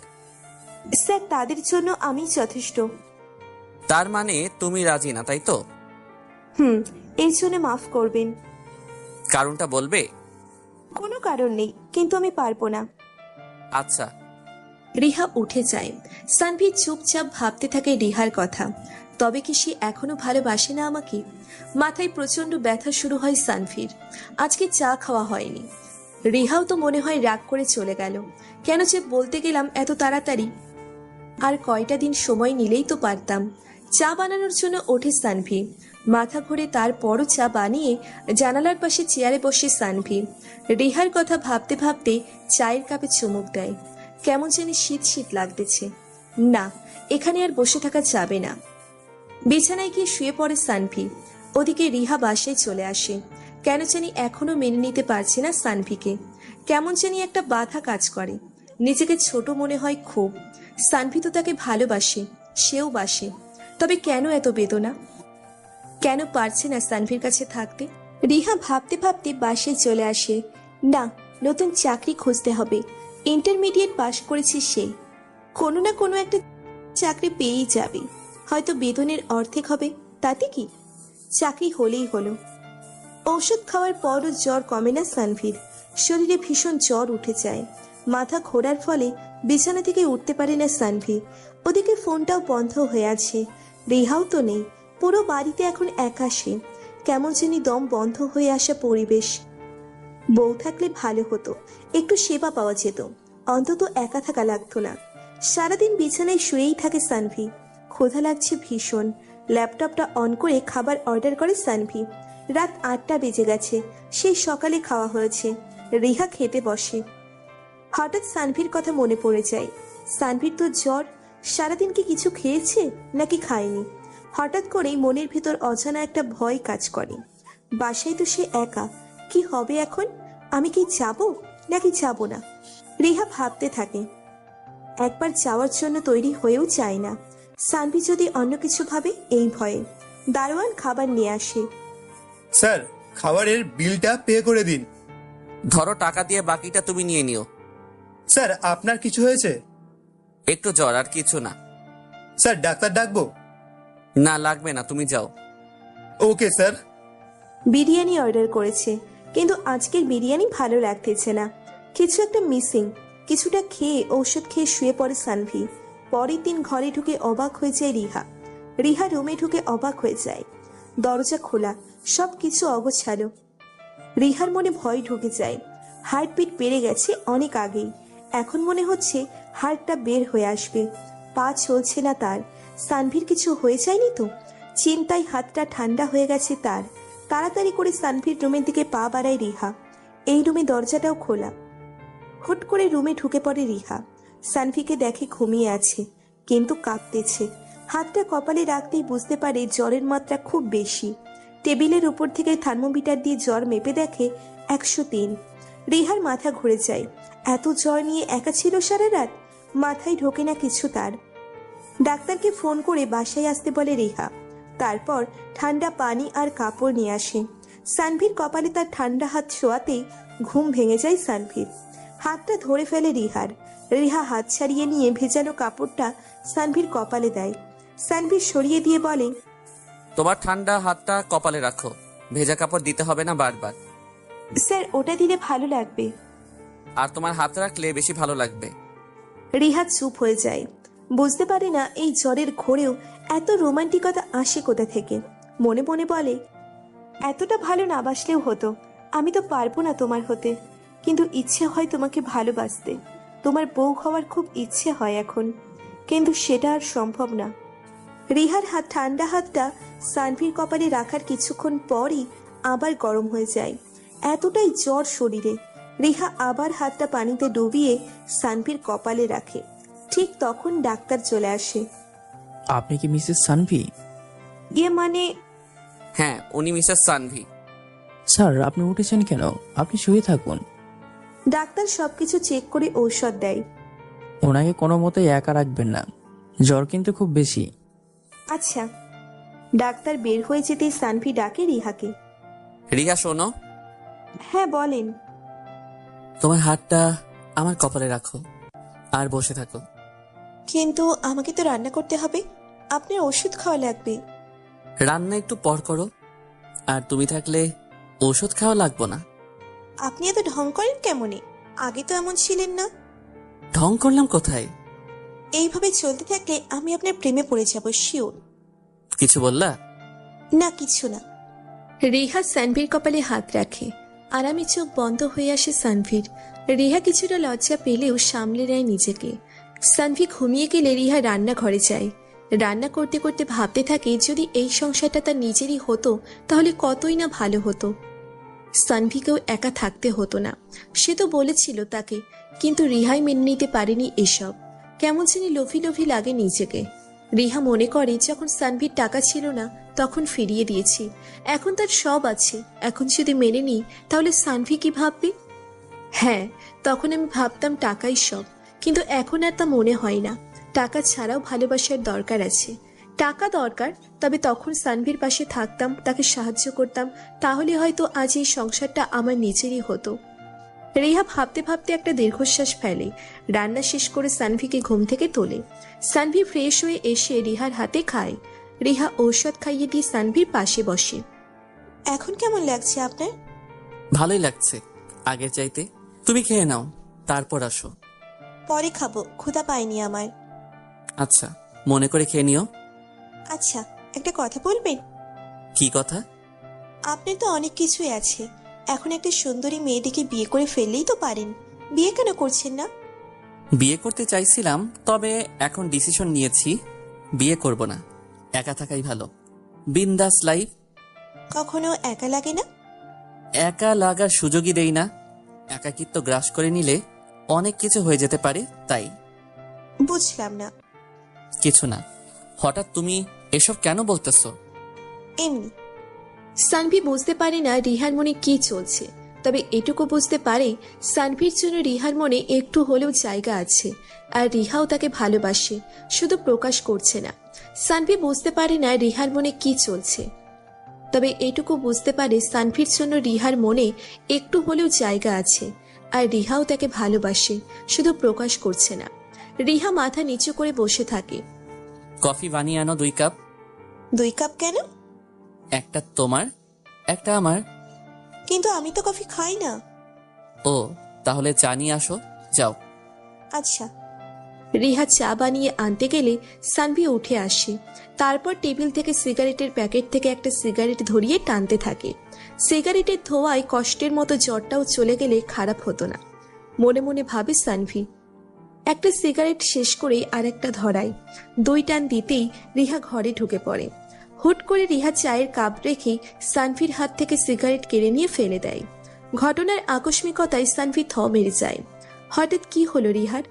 স্যার, তাদের জন্য আমি যথেষ্ট। তার মানে তুমি রাজি না, তাই তো? এর জন্য মাফ করবেন। কারণটা বলবে? কোনো কারণ নেই, কিন্তু আমি পারবো না। আচ্ছা। রিহা উঠে যায়। সানভি চুপচাপ ভাবতে থাকে রিহার কথা। তবে কি সে এখনো ভালোবাসে না আমাকে? মাথায় প্রচন্ড ব্যথা শুরু হয় সানভির। আজকে চা খাওয়া হয়নি। রিহাও তো মনে হয় রাগ করে চলে গেল। কেন যে বলতে গেলাম এত তাড়াতাড়ি? আর কয়টা দিন সময় নিলেই তো পারতাম। চা বানানোর জন্য ওঠে সানভি। মাথা ঘুরে তারপরও চা বানিয়ে জানালার পাশে চেয়ারে বসে সানভি রিহার কথা ভাবতে ভাবতে চায়ের কাপে চুমুক দেয়। কেমন জানি শীত শীত লাগতেছে। না, এখানে আর বসে থাকা যাবে না। বিছানায় গিয়ে শুয়ে পড়ে সানভি। ওদিকে রিহা বাসায় চলে আসে। কেন জানি এখনো মেনে নিতে পারছে না সানভিকে। কেমন জানি একটা বাধা কাজ করে। নিজেকে ছোট মনে হয় খুব। সানভি তো তাকে ভালোবাসে, সেও বাসে। তবে কেন এত বেদনা? কেন পারছে না সানভির কাছে থাকতে? রিহা ভাবতে ভাবতে বাসায় চলে আসে। না, নতুন চাকরি খুঁজতে হবে। ইন্টারমিডিয়েট পাশ করেছে সে। কোনো না কোনো একটা চাকরি পেয়েই যাবে। হয়তো বেতনের অর্ধেক হবে, তাতে কি? চাকরি হলেই হলো। ঔষধ খাওয়ার পরও জ্বর কমে না সানভির। শরীরে ভীষণ জ্বর উঠে যায়। মাথা ঘোরার ফলে বিছানা থেকে উঠতে পারে না সানভি। ওদিকে ফোনটাও বন্ধ হয়ে আছে। রিহাও তো নেই। পুরো বাড়িতে এখন একা সে। কেমন জানি দম বন্ধ হয়ে আসা পরিবেশ। বউ থাকলে ভালো হতো, একটু সেবা পাওয়া যেত, অন্তত একা থাকা লাগতো না। সারাদিন বিছানায় শুয়েই থাকে সানভি। ক্ষুধা লাগছে ভীষণ। ল্যাপটপটা অন করে খাবার অর্ডার করে সানভি। রাত 8টা বেজে গেছে, সেই সকালে খাওয়া হয়েছে। রিহা খেতে বসে। হঠাৎ সানভির কথা মনে পড়ে যায়। সানভির তো জ্বর। সারাদিন কি কিছু খেয়েছে নাকি খায়নি? হঠাৎ করেই মনের ভিতর অজানা একটা ভয় কাজ করে। বাসায় তো সে একা। কি হবে এখন? আমি কি যাব নাকি যাব না? রিহা ভাবতে থাকে। একবার যাওয়ার জন্য তৈরি হয়েও চায় না। সানভি যদি অন্য কিছু ভাবে, এই ভয়ে। দারোয়ান খাবার নিয়ে আসে। স্যার, খাবারের বিলটা পে করে দিন। ধরো, টাকা দিয়ে বাকিটা তুমি নিয়ে নিও। স্যার, আপনার কিছু হয়েছে? একটু জ্বর, আর কিছু না। স্যার, ডাক্তার ডাকবো? না, লাগবে না, তুমি যাও। Okay sir. বিরিয়ানি অর্ডার করেছে, কিন্তু আজকের বিরিয়ানি ভালো লাগতেছে না। কিছু একটা মিসিং। কিছুটা খেয়ে ঔষধ খেয়ে শুয়ে পড়ে সানভি। পরের দিন ঘরে ঢুকে অবাক হয়ে যায় রিহা। রিহা রুমে ঢুকে অবাক হয়ে যায়। দরজা খোলা, সবকিছু অগোছালো। রিহার মনে ভয় ঢুকে যায়। হার্টবিট বেড়ে গেছে অনেক আগেই। এখন মনে হচ্ছে হার্টটা বের হয়ে আসবে। পা চলছে না তার। সানভির কিছু হয়ে যায়নি তো? চিন্তায় হাতটা ঠান্ডা হয়ে গেছে তার। তাড়াতাড়ি করে সানভির রুমের দিকে পা বাড়ায় রিহা। এই রুমে দরজাটাও খোলা। হুট করে রুমে ঢুকে পড়ে রিহা। সানভিকে দেখে ঘুমিয়ে আছে, কিন্তু কাঁপতেছে। হাতটা কপালে রাখতেই বুঝতে পারে জ্বরের মাত্রা খুব বেশি। টেবিলের উপর থেকে থার্মোমিটার দিয়ে জ্বর মেপে দেখে 103। রিহার মাথা ঘুরে যায়। এত জ্বর নিয়ে একা ছিল সারা রাত? মাথায় ঢোকে না কিছু তার। ডাক্তারকে ফোন করে বাসায় আসতে বলে রিহা। তারপর ঠান্ডা পানি আর কাপড় নিয়ে আসে। সানভির কপালে তার ঠান্ডা হাত ছোঁয়াতেই ঘুম ভেঙে যায় সানভির। হাতটা ধরে ফেলে রিহার। রিহা হাত ছাড়িয়ে নিয়ে ভেজানো কাপড়টা সানভির কপালে দেয়। সানভি সরিয়ে দিয়ে বলে, তোমার ঠান্ডা হাতটা কপালে রাখো, ভেজা কাপড় দিতে হবে না বারবার। স্যার, ওটা দিলে ভালো লাগবে। আর তোমার হাত রাখলে বেশি ভালো লাগবে। রিহা চুপ হয়ে যায়। বুঝতে পারে না এই জ্বরের ঘোরেও এত রোমান্টিকতা আসে কোথা থেকে। মনে মনে বলে, এতটা ভালো না বাসলেও হতো। আমি তো পারবো না তোমার হতে, কিন্তু ইচ্ছে হয় তোমাকে ভালোবাসতে। তোমার বউ হওয়ার খুব ইচ্ছে হয় এখন, কিন্তু সেটা আর সম্ভব না। রিহার ঠান্ডা হাতটা সানভির কপালে রাখার কিছুক্ষণ পরই আবার গরম হয়ে যায়। এতটাই জ্বর শরীরে। রিহা আবার হাতটা পানিতে ডুবিয়ে সানভির কপালে রাখে। ঠিক তখন ডাক্তার চলে আসে। আপনি কি মিসেস সানভি? মানে হ্যাঁ, উনি মিসেস সানভি। স্যার, আপনি উঠেছেন কেন? আপনি শুয়ে থাকুন। ডাক্তার সবকিছু চেক করে ঔষধ দেয়। ওনাকে কোনো মতেই একা রাখবেন না, জ্বর কিন্তু খুব বেশি। আচ্ছা। ডাক্তার বের হয়ে যেতেই সানভি ডাকে রিহাকে। রিহা শোনো, হ্যাঁ বলেন। তোমার হাতটা আমার কপালে রাখো আর বসে থাকো। কিন্তু আমাকে তো রান্না করতে হবে, আপনার ওষুধ খাওয়া লাগবে। রান্না একটু পর করো, আর তুমি থাকলে ওষুধ খাওয়া লাগবো না। আপনি এত ঢং করেন কেমনে? আগে তো এমন ছিলেন না। ঢং করলাম কোথায়? এইভাবে চলতে থাকলে আমি আপনার প্রেমে পড়ে যাব, শিওর। কিছু বললা? না, কিছু না। রিহা সানভির কপালে হাত রাখে। আরামে চোখ বন্ধ হয়ে আসে সানভির। রিহা কিছুটা লজ্জা পেলেও সামলে নেয় নিজেকে। সানভি ঘুমিয়ে গেলে রিহা রান্নাঘরে যায়। রান্না করতে করতে ভাবতে থাকে, যদি এই সংসারটা তার নিজেরই হতো তাহলে কতই না ভালো হতো। সানভিকেও একা থাকতে হতো না, সে তো বলেছিল তাকে, কিন্তু রিহাই মেনে নিতে পারেনি এসব। কেমন জানি লোভী লোভী লাগে নিজেকে। রিহা মনে করে, যখন সানভির টাকা ছিল না তখন ফিরিয়ে দিয়েছি, এখন তার সব আছে। এখন যদি মেনে নিই তাহলে সানভি কি ভাববে? হ্যাঁ, তখন আমি ভাবতাম টাকাই সব, কিন্তু এখন আর তা মনে হয় না। টাকা ছাড়াও ভালোবাসার দরকার আছে। টাকা দরকার, তবে তখন সানভির পাশে থাকতাম, তাকে সাহায্য করতাম, তাহলে হয়তো আজ এই সংসারটা আমার নিজেরই হতো। রিহা ভাবতে ভাবতে একটা দীর্ঘশ্বাস ফেলে। রান্না শেষ করে সানভিকে ঘুম থেকে তোলে। সানভি ফ্রেশ হয়ে এসে রিহার হাতে খায়। রিহা ঔষধ খাইয়ে দিয়ে সানভির পাশে বসে। এখন কেমন লাগছে আপনার? ভালোই লাগছে আগের চাইতে। তুমি খেয়ে নাও, তারপর আসো। পরে খাবো, ক্ষুধা পাইনি আমার। আচ্ছা, মনে করে খেয়ে নিও। আচ্ছা, একটা কথা বলবেন? কি কথা? আপনার তো অনেক কিছুই আছে, এখন একটা সুন্দরী মেয়ে দেখে বিয়ে করে ফেললেই তো পারেন। বিয়ে কেন করছেন না? বিয়ে করতে চাইছিলাম, তবে এখন ডিসিশন নিয়েছি বিয়ে করব না, একা থাকাই ভালো। বিন্দাস লাইফ। কখনো একা লাগে না? একা লাগার সুযোগই দেই না। একাকিত্ব গ্রাস করে নিলে অনেক কিছু হয়ে যেতে পারে, তাই। বুঝলাম না। কিছু না। হঠাৎ তুমি এসব কেন বলতেছো? এমনি। সানভি বুঝতে পারে না রিহার মনে কি চলছে, তবে এটুকু বুঝতে পারে সানভির জন্য রিহার মনে একটু হলেও জায়গা আছে, আর রিহাও তাকে ভালোবাসে, শুধু প্রকাশ করছে না। সানভি বুঝতে পারে না রিহার মনে কি চলছে, তবে এটুকু বুঝতে পারে সানভির জন্য রিহার মনে একটু হলেও জায়গা আছে, আর রিহাও তাকে ভালোবাসে, শুধু প্রকাশ করছে না। রিহা মাথা নিচু করে বসে থাকে। কফি বানিয়ে আনো 2 কাপ। 2 কাপ কেন? একটা তোমার, একটা আমার। কিন্তু আমি তো কফি খাই না। ও, তাহলে চা নিয়ে আসো, যাও। আচ্ছা। রিহা চা বানিয়ে আনতে গেলে সানভি উঠে আসে। তারপর টেবিল থেকে সিগারেটের প্যাকেট থেকে একটা সিগারেট ধরিয়ে টানতে থাকে। সিগারেটের ধোঁয়ায় কষ্টের মতো জ্বরটাও চলে গেলে খারাপ হতো না, মনে মনে ভাবে সানভি। একটা সিগারেট শেষ করে আর একটা ধরায়। 2 টান দিতেই রিহা ঘরে ঢুকে পড়ে। হুট করে রিহা চায়ের কাপ রেখে সানভির হাত থেকে সিগারেট কেড়ে নিয়ে ফেলে দেয়। ঘটনার আকস্মিকতায় সানভি থ মেরে যায়। হঠাৎ কি হলো রিহার?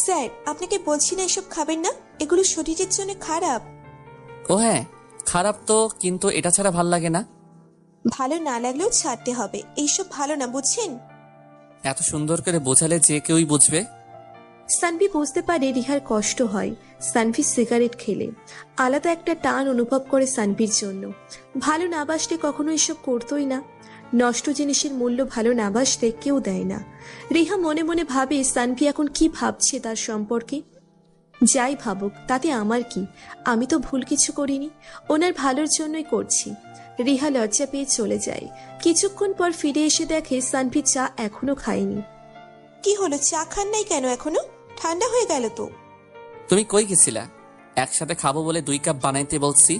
স্যার, আপনাকে বলছি না এসব খাবেন না, এগুলো শরীরের জন্য খারাপ। ও হ্যাঁ, খারাপ তো, কিন্তু এটা ছাড়া ভাল লাগে না। ভালো না লাগলেও ছাড়তে হবে, এইসব ভালো না, বুঝছেন? এত সুন্দর করে বোঝালে যে কেউই বুঝবে। সানভি বুঝতে পারে রিহার কষ্ট হয় সানভি সিগারেট খেলে। আলাদা একটা টান অনুভব করে সানভির জন্য। ভালো না বাসলে কখনো এসব করতোই না। নষ্ট জিনিসের মূল্য ভালো না বাসলে কেউ দেয় না। রিহা মনে মনে ভাবে সানভি এখন কি ভাবছে তার সম্পর্কে। যাই ভাবুক, তাতে আমার কি? আমি তো ভুল কিছু করিনি, ওনার ভালোর জন্যই করছি। রিহা লজ্জা পেয়ে চলে যায়। কিছুক্ষণ পর ফিরে এসে দেখে সানভি চা এখনো খায়নি। কি হলো, চা খান নাই কেন এখনো? ঠান্ডা হয়ে গেল তো। তুমি কই গেছিলা? একসাথে খাবো বলে 2 কাপ বানাইতে বলছি,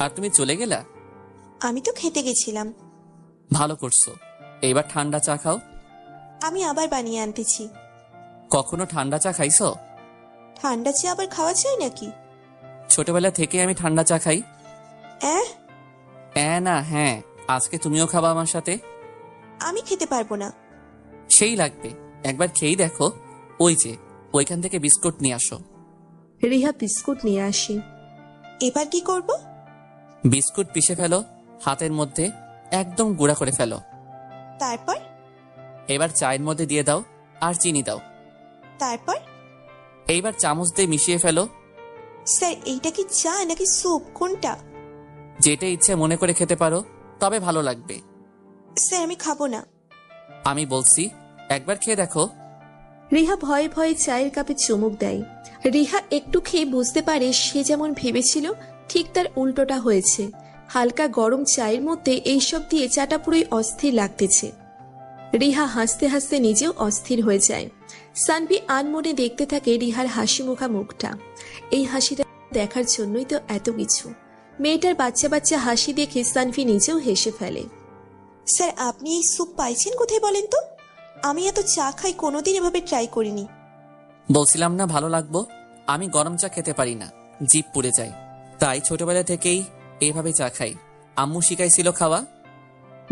আর তুমি চলে গেলা? আমি তো খেতে গেছিলাম। ভালো করছো। এইবার ঠান্ডা চা খাও। আমি আবার বানিয়ে আনতেছি। কখনো ঠান্ডা চা খাইছো? ঠান্ডা চা আবার খাওয়া চাই নাকি? ছোটবেলা থেকে আমি ঠান্ডা চা খাই। অ্যাঁ, না হ্যাঁ, আজকে তুমিও খাবা আমার সাথে। আমি খেতে পারবো না। সেই লাগবে, একবার খেয়েই দেখো। ওই যে ওইখান থেকে বিস্কুট নিয়ে আসো। রিহা বিস্কুট নিয়ে আসে। এবার কি করব? বিস্কুট পিষে ফেলো হাতের মধ্যে, একদম গুঁড়া করে ফেলো। তারপর? এবার চায়ের মধ্যে দিয়ে দাও আর চিনি দাও। তারপর? এইবার চামচ দিয়ে মিশিয়ে ফেলো। স্যার, এইটা কি চা নাকি স্যুপ, কোনটা? যেটা ইচ্ছে মনে করে খেতে পারো, তবে ভালো লাগবে। স্যার, আমি খাবো না। আমি বলছি একবার খেয়ে দেখো। রিহা ভয়ে ভয়ে চায়ের কাপে চুমুক দেয়। রিহা একটু খেয়ে বুঝতে পারে সে যেমন ভেবেছিল ঠিক তার উল্টোটা হয়েছে। হালকা গরম চায়ের মধ্যে এইসব দিয়ে চাটা পুরোই অস্থির লাগতেছে। রিহা হাসতে হাসতে নিজেও অস্থির হয়ে যায়। সানভি আনমনে দেখতে থাকে রিহার হাসি মুখা মুখটা। এই হাসিটা দেখার জন্যই তো এত কিছু। মেয়েটার বাচ্চা বাচ্চা হাসি দেখে সানভি নিজেও হেসে ফেলে। স্যার, আপনি এই স্যুপ পাইছেন কোথায় বলেন তো? আমি এত চা খাই, কোনোদিন এভাবে ট্রাই করিনি। বলছিলাম না ভালো লাগবো। আমি গরম চা খেতে পারি না, জিভ পুড়ে যায়। তাই ছোটবেলা থেকেই এইভাবে চা খাই। আম্মু শিখাইছিল খাওয়া।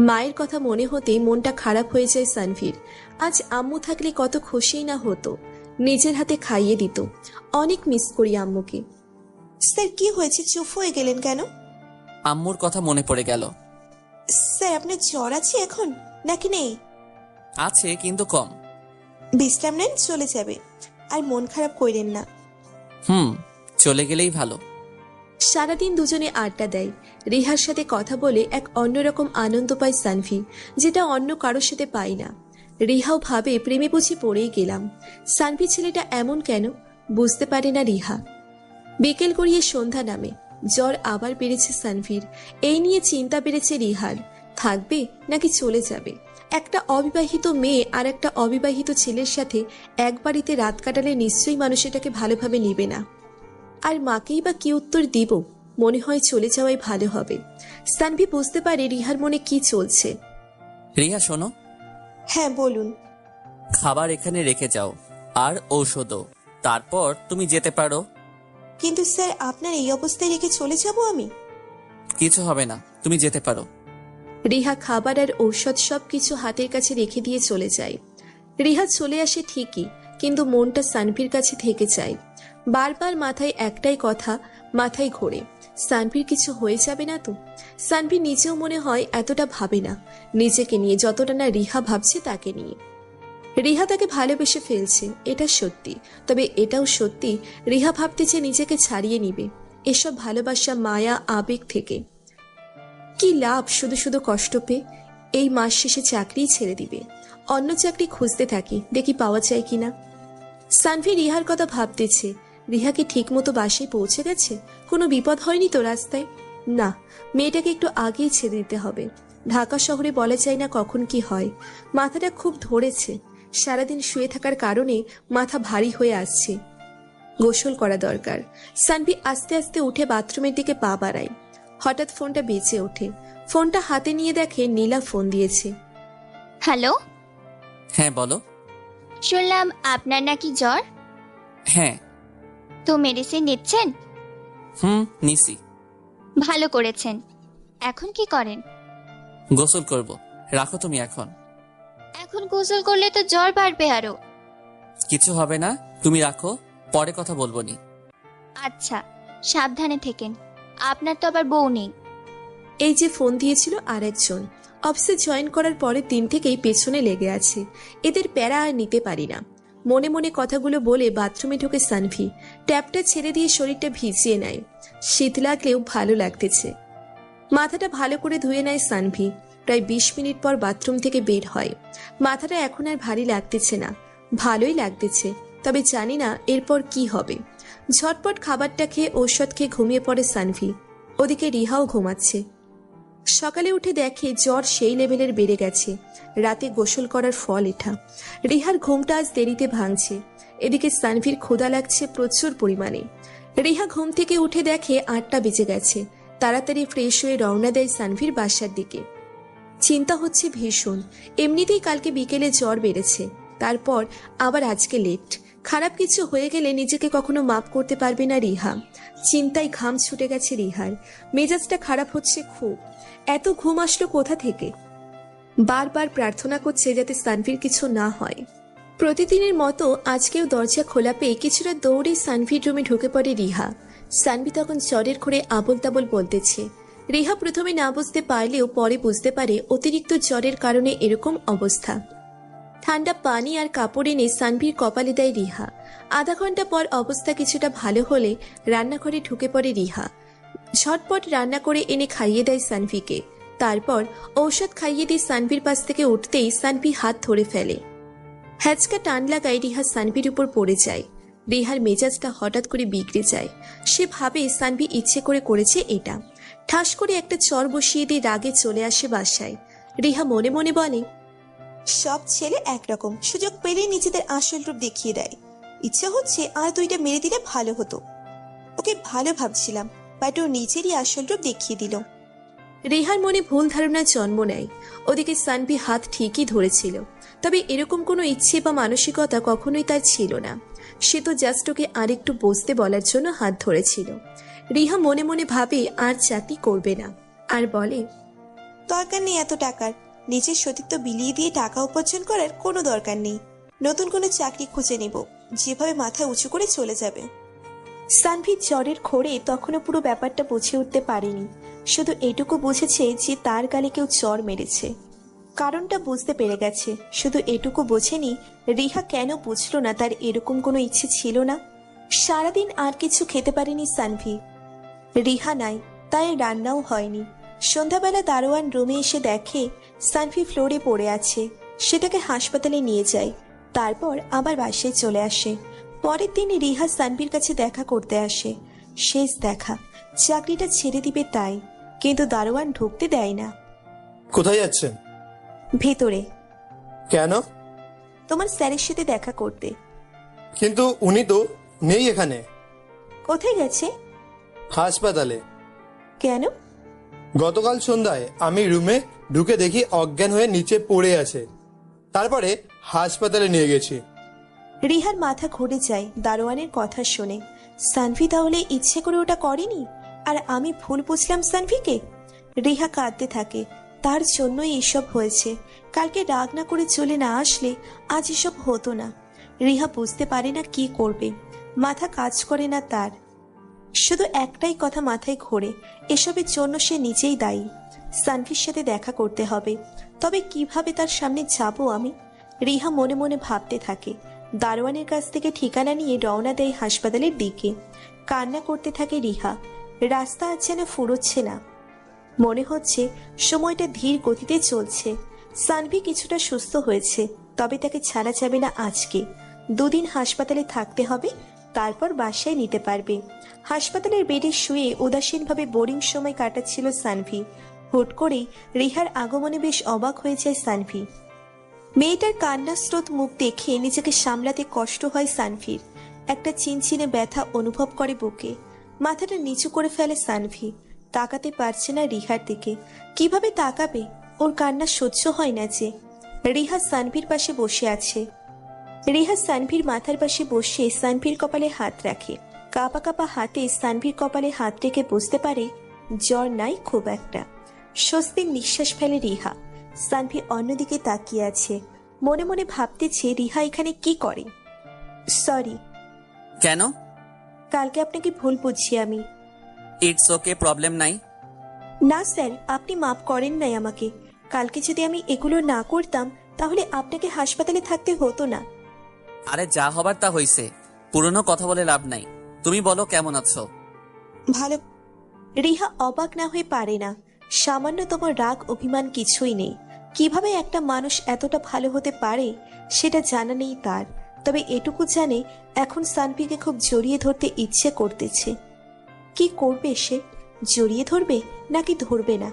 মায়ের কথা মনে হতেই মনটা খারাপ হয়ে যায় সানভীর। আজ আম্মু থাকলে কত খুশিই না হতো, নিজের হাতে খাইয়ে দিত। অনেক মিস করি আম্মুকে। স্যার, কি হয়েছে, চুপ হয়ে গেলেন কেন? আম্মুর কথা মনে পড়ে গেল। স্যার, আপনার জ্বর আছে এখন নাকি নেই? আছে কিন্তু কম। বিশ্রাম নেন, চলে যাবে। আর মন খারাপ কইরেন না। চলে গেলেই ভালো। সারাদিন দুজনে আড্ডা দেয়। রিহার সাথে কথা বলে এক অন্যরকম আনন্দ পায় সানভি, যেটা অন্য কারোর সাথে পায় না। রিহাও ভাবে প্রেমে বুঝি পড়েই গেলাম। সানভি ছেলেটা এমন কেন বুঝতে পারে না রিহা। বিকেল গড়িয়ে সন্ধ্যা নামে। জ্বর আবার বেড়েছে সানভির। এই নিয়ে চিন্তা বেড়েছে রিহার, থাকবে নাকি চলে যাবে। একটা অবিবাহিত মেয়ে আর একটা অবিবাহিত ছেলের সাথে এক বাড়িতে রাত কাটালে নিশ্চয়ই মানুষ এটাকে ভালোভাবে নিবে না। আর মাকেই বা কি উত্তর দিব? মনে হয় চলে যাওয়াই ভালো হবে। সানভি বুঝতে পারে রিহার মনে কি চলছে। রিয়া শোনো। হ্যাঁ, বলুন। খাবার এখানে রেখে যাও আর ঔষধও, তারপর তুমি যেতে পারো। কিন্তু স্যার, আপনার এই অবস্থায় রেখে চলে যাব আমি? কিছু হবে না, তুমি যেতে পারো। রিহা খাবার আর ঔষধ সবকিছু হাতের কাছে রেখে দিয়ে চলে যায়। রিহা চলে আসে ঠিকই, কিন্তু মনটা সানভির কাছে থেকে যায়। বারবার মাথায় একটাই কথা মাথায় ঘোরে, সানভির কিছু হয়ে যাবে না তো? সানভি নিজেও মনে হয় এতটা ভাবে না নিজেকে নিয়ে, যতটা না রিহা ভাবছে তাকে নিয়ে। রিহা তাকে ভালোবেসে ফেলছে, এটা সত্যি। তবে এটাও সত্যি রিহা ভাবতেছে নিজেকে ছাড়িয়ে নিবে এসব ভালোবাসা, মায়া, আবেগ থেকে। কি লাভ শুধু শুধু কষ্ট পেয়ে? এই মাস শেষে চাকরি ছেড়ে দিবে। অন্য চাকরি খুঁজতে থাকি, দেখি পাওয়া যায় কিনা। সানভি রিহার কথা ভাবতেছে। রিহা কি ঠিক মতো বাসায় পৌঁছে গেছে? কোনো বিপদ হয়নি তো রাস্তায়? না, মেয়েটাকে একটু আগেই ছেড়ে দিতে হবে। ঢাকা শহরে বলা যায় না কখন কি হয়। মাথাটা খুব ধরেছে, সারাদিন শুয়ে থাকার কারণে মাথা ভারী হয়ে আসছে। গোসল করা দরকার। সানভি আস্তে আস্তে উঠে বাথরুমের দিকে পা বাড়ায়। হঠাৎ ফোনটা বেঁচে ওঠে। ফোনটা হাতে নিয়ে দেখে নীলা ফোন দিয়েছে। হ্যালো, হ্যাঁ বলো। শুনলাম আপনার নাকি জ্বর। হ্যাঁ। তো মেডিসিন নিচ্ছেন? নিছি। ভালো করেছেন। এখন কি করেন? গোসল করব। রাখো তুমি এখন। এখন গোসল করলে তো জ্বর বাড়বে আরো। কিছু হবে না, তুমি রাখো, পরে কথা বলবো নি। আচ্ছা, সাবধানে থেকেন। আপনার তো আবার বউ নেই। এই যে ফোন দিয়েছিল আর একজন, অফিসে জয়েন করার পরের দিন থেকেই পেছনে লেগে আছে। এদের প্যারা আর নিতে পারি না। মনে মনে কথাগুলো বলে বাথরুমে ঢোকে সানভি। ট্যাপটা ছেড়ে দিয়ে শরীরটা ভিজিয়ে নেয়। শীত লাগলেও ভালো লাগতেছে। মাথাটা ভালো করে ধুয়ে নেয় সানভি। প্রায় 20 মিনিট পর বাথরুম থেকে বের হয়। মাথাটা এখন আর ভারী লাগতেছে না, ভালোই লাগতেছে। তবে জানি না এরপর কি হবে। ঝটপট খাবারটা খেয়ে ঔষধ খেয়ে ঘুমিয়ে পড়ে সানভি। ওদিকে রিহাও ঘুমাচ্ছে। সকালে উঠে দেখে জ্বর সেই লেভেলের বেড়ে গেছে। রাতে গোসল করার ফল এটা। রিহার ঘুমটা আজ দেরিতে ভাঙছে। এদিকে সানভির ক্ষুধা লাগছে প্রচুর পরিমাণে। রিহা ঘুম থেকে উঠে দেখে 8টা বেজে গেছে। তাড়াতাড়ি ফ্রেশ হয়ে রওনা দেয় সানভীর বাসার দিকে। চিন্তা হচ্ছে ভীষণ। এমনিতেই কালকে বিকেলে জ্বর বেড়েছে, তারপর আবার আজকে লেট। খারাপ কিছু হয়ে গেলে নিজেকে কখনো মাপ করতে পারবে না রিহা। চিন্তায় ঘাম ছুটে গেছে রিহার, মেজাজটা খারাপ হচ্ছে খুব। এত ঘুম আসলো কোথা থেকে? বারবার প্রার্থনা করছে যাতে সানভীর কিছু না হয়। প্রতিদিনের মতো আজকেও দরজা খোলা পেয়ে কিছুটা দৌড়ে সানভীর রুমে ঢুকে পড়ে রিহা। সানভি তখন জ্বরের ঘোরে আবোল তাবোল বলতেছে। রিহা প্রথমে না বুঝতে পারলেও পরে বুঝতে পারে অতিরিক্ত জ্বরের কারণে এরকম অবস্থা। ঠান্ডা পানি আর কাপড় এনে সানভীর কপালে দেয় রিহা। আধা ঘন্টা পর অবস্থা কিছুটা ভালো হলে রান্নাঘরে ঢুকে পড়ে রিহা। ঝটপট রান্না করে এনে খাইয়ে দেয় সানভিকে। তারপর ঔষধ খাইয়ে দিয়ে সানভির পাশ থেকে উঠতেই সানভি হাত ধরে ফেলে। হ্যাচকা টান লাগায় রিহা সানভির উপর পড়ে যায়। রিহার মেজাজটা হঠাৎ করে বিগড়ে যায়। সে ভাবে সানভি ইচ্ছে করে করেছে এটা। ঠাস করে একটা চর বসিয়ে দিয়ে রাগে চলে আসে বাসায়। রিহা মনে মনে বলে, সব ছেলে একরকম, সুযোগ পেলেই নিজেদের আসল রূপ দেখিয়ে দেয়। ইচ্ছে হচ্ছে আর দুইটা মেরে দিলে ভালো হতো। ওকে ভালো ভাবছিলাম, বাট ও নিজেরই আসল রূপ দেখিয়ে দিল। রিহার মনে ভুল ধারণা জন্ম নেয়। ওদিকে সানভি হাত ঠিকই ধরেছিল, তবে এরকম কোনো ইচ্ছে বা মানসিকতা কখনোই তার ছিল না। সে তো জাস্ট ওকে আরেকটু বসতে বলার জন্য হাত ধরেছিল। রিহা মনে মনে ভাবে আর চাকরি করবে না, আর বলে, দরকার নেই এত টাকার। নিজের সতীত্ব বিলিয়ে দিয়ে টাকা উপার্জন করার কোনো দরকার নেই। নতুন কোনো চাকরি খুঁজে নেব, যেভাবে মাথা উঁচু করে চলে যাবে। সানভি জ্বরের ঘোরে তখনও পুরো ব্যাপারটা বুঝে উঠতে পারেনি। শুধু এটুকু বুঝেছে যে তার গালে কেউ জ্বর মেরেছে। কারণটা বুঝতে পেরে গেছে, শুধু এটুকু বোঝেনি রিহা কেন বুঝলো না তার এরকম কোনো ইচ্ছে ছিল না। সারাদিন আর কিছু খেতে পারেনি সানভি। রিহা নাই, তাই রান্নাও হয়নি। সন্ধ্যাবেলা দারোয়ান রুমে এসে দেখে সানভি ফ্লোরে পড়ে আছে। সেটাকে হাসপাতালে নিয়ে যায়, তারপর আবার বাসায় চলে আসে। পরের দিন রিহা সানভির কাছে দেখা করতে আসে। শেষ দেখা, চাকরিটা ছেড়ে দিবে তাই, কিন্তু দারোয়ান ঢুকতে দেয় না। কোথায় যাচ্ছেন? ভেতরে। কেন? তোমার স্যারের সাথে দেখা করতে। কিন্তু উনি তো নেই এখানে। কোথায় গেছে? হাসপাতালে। কেন? গতকাল সন্ধ্যায় আমি রুমে ঢুকে দেখি অজ্ঞান হয়ে নিচে পড়ে আছে, তারপরে হাসপাতালে নিয়ে গেছি। রিহার মাথা ঘুরে যায় দারোয়ানের কথা শুনে। সানভি তাহলে ইচ্ছে করে ওটা করেনি, আর আমি ভুল বুঝলাম সানভিকে। রিহা কাঁদতে থাকে, তার জন্যই এসব হয়েছে। কালকে রাগ না করে চলে না আসলে আজ এসব হতো না। রিহা বুঝতে পারে না কি করবে, মাথা কাজ করে না তার। শুধু একটাই কথা মাথায় ঘোরে, এসবের জন্য সে নিজেই দায়ী। সানভির সাথে দেখা করতে হবে, তবে কিভাবে তার সামনে যাব আমি? রিহা মনে মনে ভাবতে থাকে। দারোয়ানের কাছ থেকে ঠিকানা নিয়ে রওনা দেয় হাসপাতালের দিকে। কান্না করতে থাকে রিহা। রাস্তা আজ যেন ফুরোচ্ছে না, মনে হচ্ছে সময়টা ধীর গতিতে চলছে। সানভি কিছুটা সুস্থ হয়েছে, তবে তাকে ছাড়া যাবে না আজকে। দুদিন হাসপাতালে থাকতে হবে, তারপর বাসায় নিতে পারবে। হাসপাতালের বেডে শুয়ে উদাসীনভাবে বোরিং সময় কাটাচ্ছিল সানভি। হুট করেই রিহার আগমনে বেশ অবাক হয়ে যায় সানভি। মেয়েটার কান্নার স্রোত মুখ দেখে নিজেকে সামলাতে কষ্ট হয় সানভির। একটা চিনচিনে ব্যথা অনুভব করে বুকে। মাথাটা নিচু করে ফেলে সানভি। তাকাতে পারছে না রিহার দিকে। কিভাবে তাকাবে? ওর কান্না সহ্য হয় না যে। রিহা সানভির পাশে বসে আছে। রিহা সানভির মাথার পাশে বসে সানভির কপালে হাত রাখে। কাঁপা কাঁপা হাতে সানভির কপালে হাত রেখে বুঝতে পারে জ্বর নাই খুব একটা। স্বস্তির নিঃশ্বাস ফেলে রিহা। সানভি অন্যদিকে তাকিয়ে আছে, মনে মনে ভাবতেছে রিহা এখানে কি করে। সরি। কেন? কালকে আপনাকে ভুল বুঝছি আমি। ইটস ওকে, প্রবলেম নাই। না স্যার, আপনি মাফ করেন নাই আমাকে। কালকে যদি আমি এগুলো না করতাম তাহলে আপনাকে হাসপাতালে থাকতে হতো না। আরে যা হবার তা হইছে, পুরনো কথা বলে লাভ নাই। তুমি বলো কেমন আছো? ভালো। রিহা অবাক না হয়ে পারে না। সামান্যতম রাগ অভিমান কিছুই নেই। কিভাবে একটা মানুষ এতটা ভালো হতে পারে সেটা জানা নেই তার, তবে এটুকু জানে এখন সানভিকে খুব জড়িয়ে ধরতে ইচ্ছে করতেছে। কি করবে সে? জড়িয়ে ধরবে নাকি ধরবে না?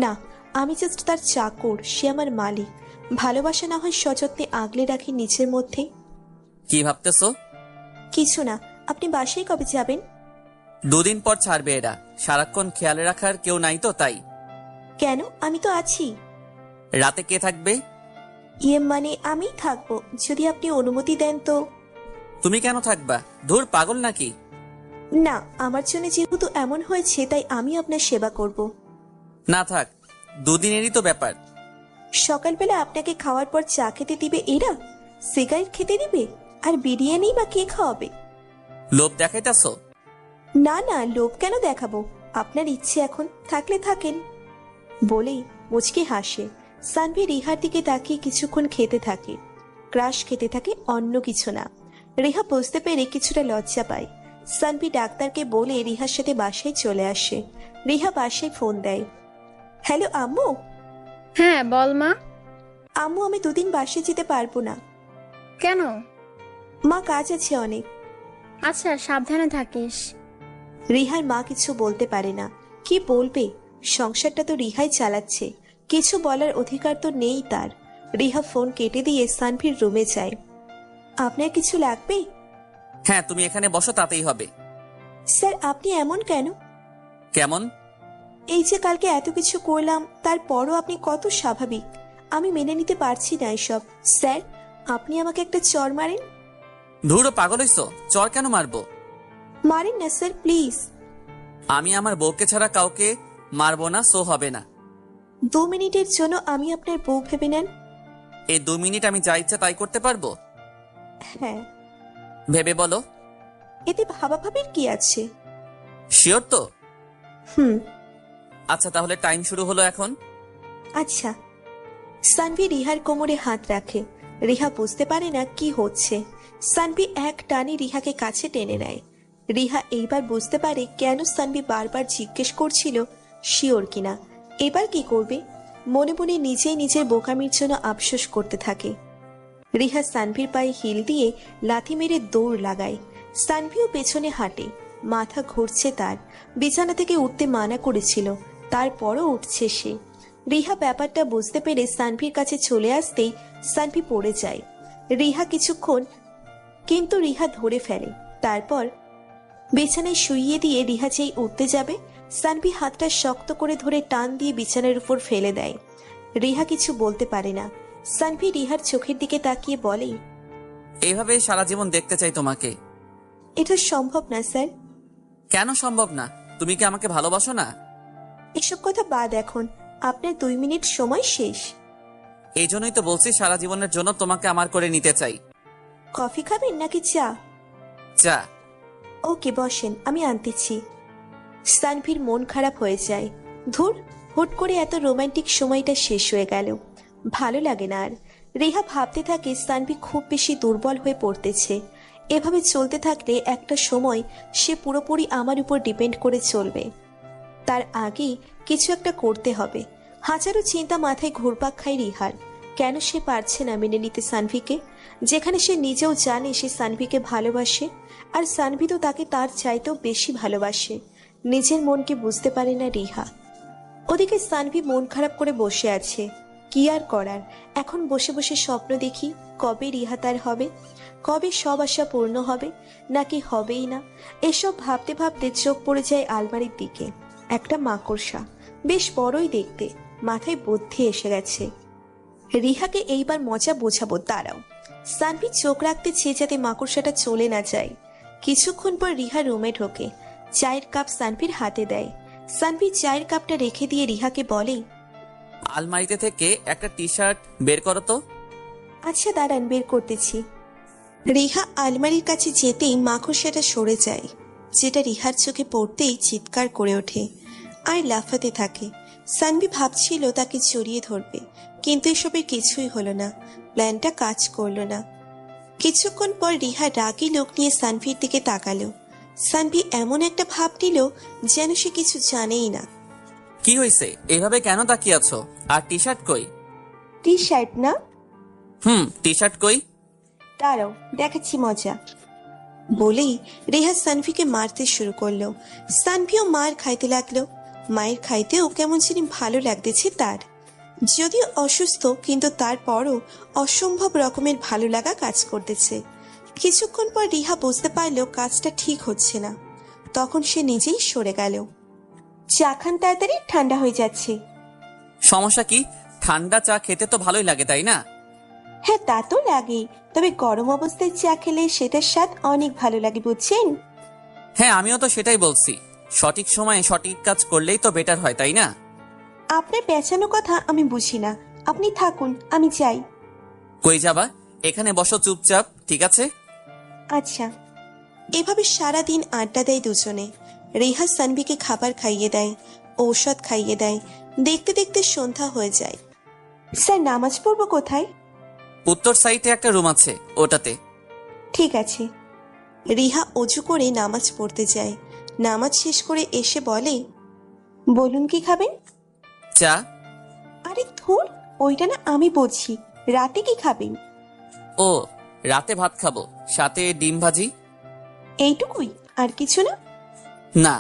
না, আমি জাস্ট তার চাকর, সে আমার মালিক। ভালোবাসা না হয় সযত্নে আগলে রাখি নিজের মধ্যে। কি ভাবতেছো? কিছু না। আপনি বাসায় কবে যাবেন? 2 দিন পর ছাড়বে এরা। সারাক্ষণ খেয়াল রাখার কেউ নাই তো তাই। কেন, আমি তো আছি। রাতে কে থাকবে? মানে আমি থাকবো, যদি আপনি অনুমতি দেন তো। তুমি কেন থাকবা? ধুর, পাগল নাকি? না, আমার জন্য যেহেতু এমন হয়েছে তাই আমি আপনার সেবা করব। না থাক, 2 দিনেরই তো ব্যাপার। সকালবেলা আপনাকে খাওয়ার পর চা খেতে দিবে এরা, সিগারেট খেতে দিবে, আর বিরিয়ানি বা কে খাওয়াবে? লোভ দেখাইতাছো? না না, লোভ কেন দেখাবো, আপনার ইচ্ছে এখন, থাকলে থাকেন। বলেই মুচকি হাসে। সানভি রিহার দিকে তাকিয়ে কিছুক্ষণ খেতে থাকে, ক্রাশ খেতে থাকে, অন্য কিছু না। রিহা বুঝতে পেরে কিছুটা লজ্জা পায়। সানভি ডাক্তারকে বলে রিহার সাথে বাসায় চলে আসে। রিহা বাসায় ফোন দেয়। হ্যালো আম্মু। হ্যাঁ বল মা। আম্মু, আমি 2 দিন বাসায় যেতে পারবো না। কেন? মা, কাজ আছে অনেক। আচ্ছা, সাবধানে থাকিস। রিহার মা কিছু বলতে পারে না, কি বলবে, সংসারটা তো রিহাই চালাচ্ছে, কিছু বলার অধিকার তো নেই তার। রিহা ফোন কেটে দিয়ে সানভির রুমে যায়। আপনার কিছু লাগবে? হ্যাঁ, তুমি এখানে বসো, তাতেই হবে। স্যার, আপনি এমন কেন? কেমন? এই যে কালকে এত কিছু করলাম, তারপরও আপনি কত স্বাভাবিক, আমি মেনে নিতে পারছি না এসব। স্যার, আপনি আমাকে একটা চড় মারেন। ধুর, পাগল হইছো? চর কেন মারবো? মারেন না স্যার, প্লিজ। আমি আমার বউকে ছাড়া কাউকে মারবো না, সো হবে না। 2 মিনিটের জন্য আমি আপনার বউ ভেবে নেন। এই 2 মিনিট আমি যা ইচ্ছা তাই করতে পারবো? হ্যাঁ। ভেবে বলো। এতে ভাবাভাবির কি আছে? শিওর তো? হুম। আচ্ছা, তাহলে টাইম শুরু হলো এখন। আচ্ছা। সানভি রিহার কোমরে হাত রাখে। রিহা বুঝতে পারে না কি হচ্ছে। সানভি এক টানে রিহাকে কাছে টেনে নেয়। রিহা এইবার বুঝতে পারে কেন সানভি বারবার জিজ্ঞেস করছিল শিওর কিনা। এবার কি করবে? মনে মনে নিজেই নিজের বোকামির জন্য আফসোস করতে থাকে। রিহা সানভির পায়ে হিল দিয়ে লাথি মেরে দৌড় লাগায়। সানভিও পেছনে হাঁটে। মাথা ঘুরছে তার। বিছানা থেকে উঠতে মানা করেছিল, তারপরও উঠছে সে। রিহা ব্যাপারটা বুঝতে পেরে সানভির কাছে চলে আসতেই সানভি পড়ে যায়। রিহা কিছুক্ষণ, কিন্তু রিহা ধরে ফেলে। তারপর বিছানায় শুইয়ে দিয়ে রিহা যেই উঠতে যাবে, সানভি হাতটা শক্ত করে ধরে টান দিয়ে বিছানার উপর ফেলে দেয়। রিহা কিছু বলতে পারে না। সানভি রিহার চোখের দিকে তাকিয়ে বলে, এইভাবে সারা জীবন দেখতে চাই তোমাকে। এটা সম্ভব না স্যার। কেন সম্ভব না? তুমি কি আমাকে ভালোবাসো না? এসব কথা বাদ এখন, আপনার 2 মিনিট সময় শেষ। এই জন্যই তো বলছি সারা জীবনের জন্য তোমাকে আমার করে নিতে চাই। কফি খাবেন নাকি চা? চা। ওকে, বসেন, আমি আনতেছি। সানভির মন খারাপ হয়ে যায়। ধুর, হুট করে এত রোমান্টিক সময়টা শেষ হয়ে গেল, ভালো লাগে না আর। রেহা ভাবতে থাকে সানভি খুব বেশি দুর্বল হয়ে পড়তেছে। এভাবে চলতে থাকলে একটা সময় সে পুরোপুরি আমার উপর ডিপেন্ড করে চলবে। তার আগে কিছু একটা করতে হবে। হাজারো চিন্তা মাথায় ঘুরপাক খায় রিহার। কেন সে পারছে না মেনে নিতে সানভিকে, যেখানে সে নিজেও জানে সে সানভিকে ভালোবাসে, আর সানভি তো তাকে তার চাইতেও বেশি ভালোবাসে। নিজের মনকে বুঝতে পারে না রিহা। ওদিকে সানভি মন খারাপ করে বসে আছে। কি আর করার, এখন বসে বসে স্বপ্ন দেখি কবে রিহা তার হবে, কবে সব আশা পূর্ণ হবে, নাকি হবেই না। এসব ভাবতে ভাবতে চোখ পড়ে যায় আলমারির দিকে। একটা মাকড়সা, বেশ বড়ই দেখতে, মাথায় বুদ্ধি এসে গেছে। রিহাকে এইবার মজা বোঝাবো, দাঁড়াও। সানভি চোখ রাখতে চেয়ে যাতে মাকড়সাটা চলে না যায়। কিছুক্ষণ পর রিহা রুমে ঢোকে, চায়ের কাপ সানভির হাতে দেয়। সানভি চায়ের কাপটা রেখে দিয়ে রিহাকে বলে, আলমারিতে থেকে একটা টি শার্ট বের করো তো। আচ্ছা দাঁড়ান, বের করতেছি। রিহা আলমারির কাছে যেতেই মাকড়সাটা সরে যায়, যেটা রিহার চোখে পড়তেই চিৎকার করে ওঠে আর লাফাতে থাকে। সানভি ভাবছিল তাকে জড়িয়ে ধরবে, কিন্তু এসবের কিছুই হলো না, প্ল্যানটা কাজ করলো না। কিছুক্ষণ পর রিহা রাগী লোক নিয়ে সানভির দিকে তাকালো। সানভি এমন একটা ভাব নিল যেন সে কিছু জানেই না। কি হয়েছে? এভাবে কেন তাকিয়ে আছো? আর টি শার্ট কই? টি শার্ট না? টি শার্ট কই? দাঁড়াও, দেখাচ্ছি মজা। বলেই রেহা সানভিকে মারতে শুরু করলো। সানভিও মার খাইতে লাগলো। মায়ের খাইতেও কেমন জানি ভালো লাগতেছে তার। যদিও অসুস্থ, কিন্তু তারপরও অসম্ভব রকমের ভালো লাগা কাজ করতেছে। কিছুক্ষণ পর রিহা বুঝতে পারলো কাজটা ঠিক হচ্ছে না। তখন সে নিজেই সরে গেল। চা খান তাড়াতাড়ি, ঠান্ডা হয়ে যাচ্ছে। সমস্যা কি? ঠান্ডা চা খেতে তো ভালোই লাগে, তাই না? হ্যাঁ, তা তো লাগেই, তবে গরম অবস্থায় চা খেলে সেটার স্বাদ অনেক ভালো লাগে, বুঝছেন? হ্যাঁ, আমিও তো সেটাই বলছি। সঠিক সময়ে সঠিক কাজ করলেই তো বেটার হয়, তাই না? আপনার পেঁচানো কথা আমি বুঝি না, আপনি থাকুন, আমি যাই। কই যাবা? এখানে বসো চুপচাপ, ঠিক আছে? আচ্ছা। এভাবে সারাদিন আড্ডা দেয় দুজনে। রেহা সানভিকে খাবার খাইয়ে দেয়, ঔষধ খাইয়ে দেয়। দেখতে দেখতে সন্ধ্যা হয়ে যায়। স্যার, নামাজ পড়বো কোথায়? উত্তর সাইডে একটা রুম আছে, ওটাতে। ঠিক আছে। রিহা অজু করে নামাজ পড়তে যায়। নামাজ শেষ করে এসে বলে, বলুন কি খাবেন? চা। আরে ধুর, ওইটা না আমি বলছি, রাতে কি খাবেন? ও, রাতে ভাত খাবো, সাথে ডিম ভাজি। এইটুকুই, আর কিছু না? না।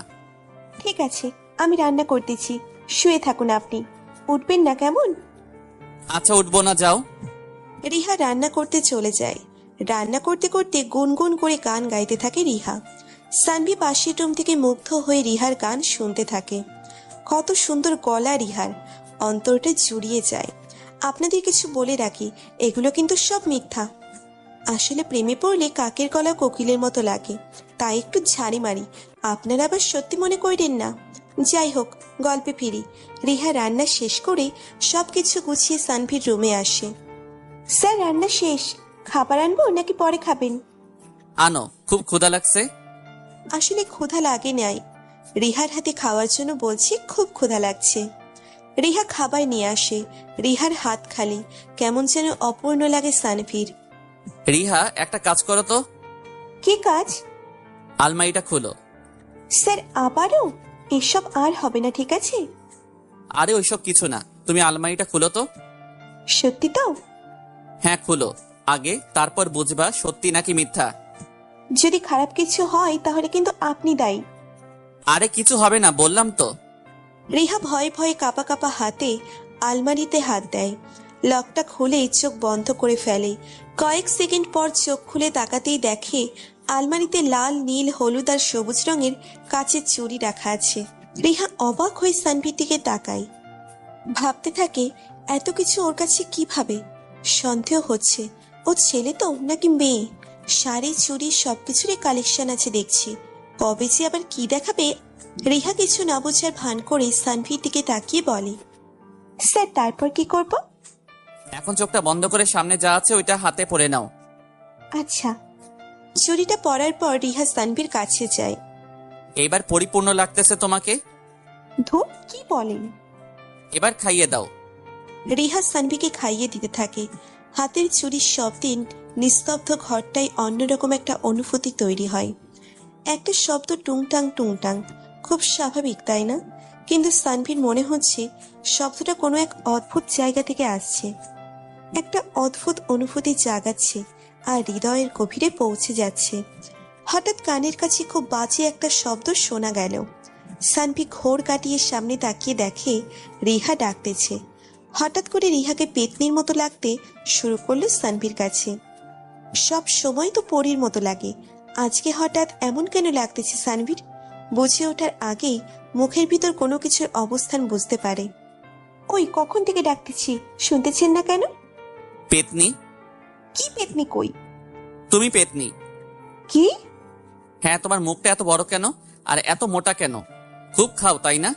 ঠিক আছে, আমি রান্না করতেছি, শুয়ে থাকুন আপনি, উঠবেন না কেমন? আচ্ছা, উঠবো না, যাও। রিহা রান্না করতে চলে যায়। রান্না করতে করতে গুনগুন করে গান গাইতে থাকে রিহা। সানভি পাশের রুম থেকে মুগ্ধ হয়ে রিহার গান শুনতে থাকে। কত সুন্দর গলা রিহার, অন্তরটা জুড়িয়ে যায়। আপনাদের কিছু বলে রাখি, এগুলো কিন্তু সব মিথ্যা। আসলে প্রেমে পড়লে কাকের গলা কোকিলের মতো লাগে, তাই একটু ঝাড়ি মারি, আপনারা আবার সত্যি মনে করেন না। যাই হোক, গল্পে ফিরি। রিহা রান্না শেষ করে সবকিছু গুছিয়ে সানভির রুমে আসে। স্যার, রান্না শেষ, খাবার আনবো নাকি পরে খাবেন? আনো, খুব ক্ষুধা লাগছে। আসলে ক্ষুধা লাগে নাই, রিহার হাতে খাওয়ার জন্য বলছি, খুব ক্ষুধা লাগছে। রিহা খাবার নিয়ে আসে। রিহার হাত খালি, কেমন যেন অপূর্ণ লাগে সানভির। রিহা, একটা কাজ করো তো। কি কাজ? আলমারিটা খুলো। স্যার, আবারও? এসব আর হবে না, ঠিক আছে? আরে ওইসব কিছু না, তুমি আলমারিটা খুলো তো। সত্যি তো? হ্যাঁ, খুলো আগে, তারপর বুঝবা সত্যি নাকি মিথ্যা। যদি খারাপ কিছু হয় তাহলে কিন্তু আপনি দায়ী। আরে কিছু হবে না, বললাম তো। রিহা ভয়ে ভয়ে কাঁপা কাঁপা হাতে আলমারিতে হাত দেয়। লকটা খুলে চোখ বন্ধ করে ফেলে। কয়েক সেকেন্ড পর চোখ খুলে তাকাতেই দেখে আলমারিতে লাল, নীল, হলুদ আর সবুজ রঙের কাচের চুড়ি রাখা আছে। রিহা অবাক হয়ে সানভির দিকে তাকায়। ভাবতে থাকে, এত কিছু ওর কাছে কিভাবে? সন্দেহ হচ্ছে, ও ছেলে তো নাকি মেয়ে? শাড়ি, চুড়ি সবকিছুরই কালেকশন আছে দেখছি। কবে যে আবার কি দেখাবে? রিহা কিছু না বোঝার ভান করে সানভির দিকে তাকিয়ে বলে, স্যার, তারপর কি করব? এখন চোখটা বন্ধ করে সামনে যা আছে ওইটা হাতে পরে নাও। আচ্ছা। চুড়িটা পরার পর রিহা সানভির কাছে যায়। এইবার পরিপূর্ণ লাগতেছে তোমাকে। ধুর, কি বলেন? এবার খাইয়ে দাও। রিহা সানভিকে খাইয়ে দিতে থাকে। হাতের চুরির শব্দে নিস্তব্ধ ঘরটায় অন্যরকম একটা অনুভূতি তৈরি হয়। একটা শব্দ, টুংটাং টুংটাং, খুব স্বাভাবিক, তাই না? কিন্তু সানভির মনে হচ্ছে শব্দটা কোনো এক অদ্ভুত জায়গা থেকে আসছে। একটা অদ্ভুত অনুভূতি জাগাচ্ছে আর হৃদয়ের গভীরে পৌঁছে যাচ্ছে। হঠাৎ কানের কাছে খুব বাজে একটা শব্দ শোনা গেল। সানভি ঘোর কাটিয়ে সামনে তাকিয়ে দেখে রিহা ডাকতেছে। হঠাৎ করে রিহাকে পেতনির মতো লাগতে শুরু করলো সানভির কাছে। সব সময় তো পরীর মতো লাগে, আজকে হঠাৎ এমন কেন লাগতেছে সানভির? বুঝে ওঠার আগেই মুখের ভিতর কোনো কিছুর অবস্থান বুঝতে পারে। ওই, কখন থেকে ডাকতেছি, শুনতেছেন না কেন? পেতনি? কি পেতনি? কই? তুমি পেতনি। কি? হ্যাঁ, তোমার মুখটা এত বড় কেন আর এত মোটা কেন? খুব খাও, তাই না?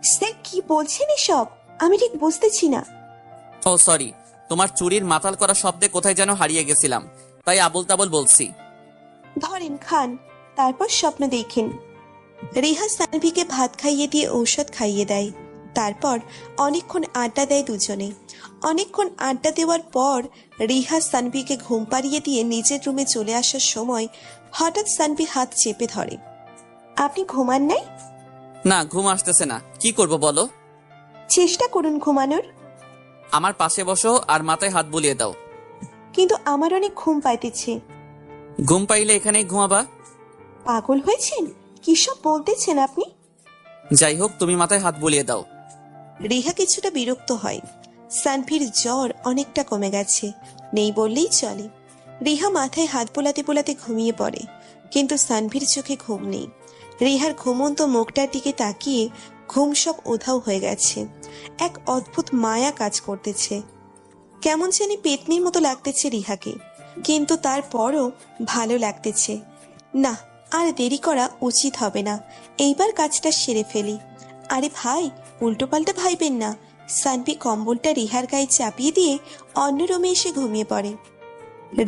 স্যার, কি বলছেন এসব? আমি ঠিক বুঝতেছি না। ও সরি, তোমার চুরির মাতাল করা শব্দে কোথায় যেন হারিয়ে গেছিলাম, তাই আবল তাবল বলছি। ধরেন, খান, তারপর স্বপ্ন দেখেন। রিহা সানভিকে ভাত খাইয়ে দিয়ে ঔষধ খাইয়ে দেয়। তারপর অনেকক্ষণ আড্ডা দেয় দুজনে। অনেকক্ষণ আড্ডা দেওয়ার পর রিহা সানভিকে ঘুম পাড়িয়ে দিয়ে নিজের রুমে চলে আসার সময় হঠাৎ সানভি হাত চেপে ধরে। আপনি ঘুমান নাই? না, ঘুম আসতেছে না, কি করব বলো? চেষ্টা করুন ঘুমানোর। আমার পাশে বসো আর মাথায় হাত বুলিয়ে দাও। কিন্তু আমার অনেক ঘুম পাইতেছে। ঘুম পাইলে এখানেই ঘুমাবা। পাগল হয়েছেন? কিসব বলতেছেন আপনি? যাই হোক, তুমি মাথায় হাত বুলিয়ে দাও। রিহা কিছুটা বিরক্ত হয়। সানভির জ্বর অনেকটা কমে গেছে, নেই বললেই চলে। রিহা মাথায় হাত বোলাতে বোলাতে ঘুমিয়ে পড়ে, কিন্তু সানভির চোখে ঘুম নেই। রিহার ঘুমন্ত মুখটার দিকে তাকিয়ে ঘুম সব উধাও হয়ে গেছে। এক অদ্ভুত মায়া কাজ করতেছে। কেমন জানি পেতনির মতো লাগতেছে রিহাকে, কিন্তু তারপরও ভালো লাগতেছে। না, আর দেরি করা উচিত হবে না, এইবার কাজটা সেরে ফেলি। আরে ভাই, উল্টোপাল্টা ভাইবেন না। সানভি কম্বলটা রিহার গায়ে চাপিয়ে দিয়ে অন্য রুমে এসে ঘুমিয়ে পড়ে।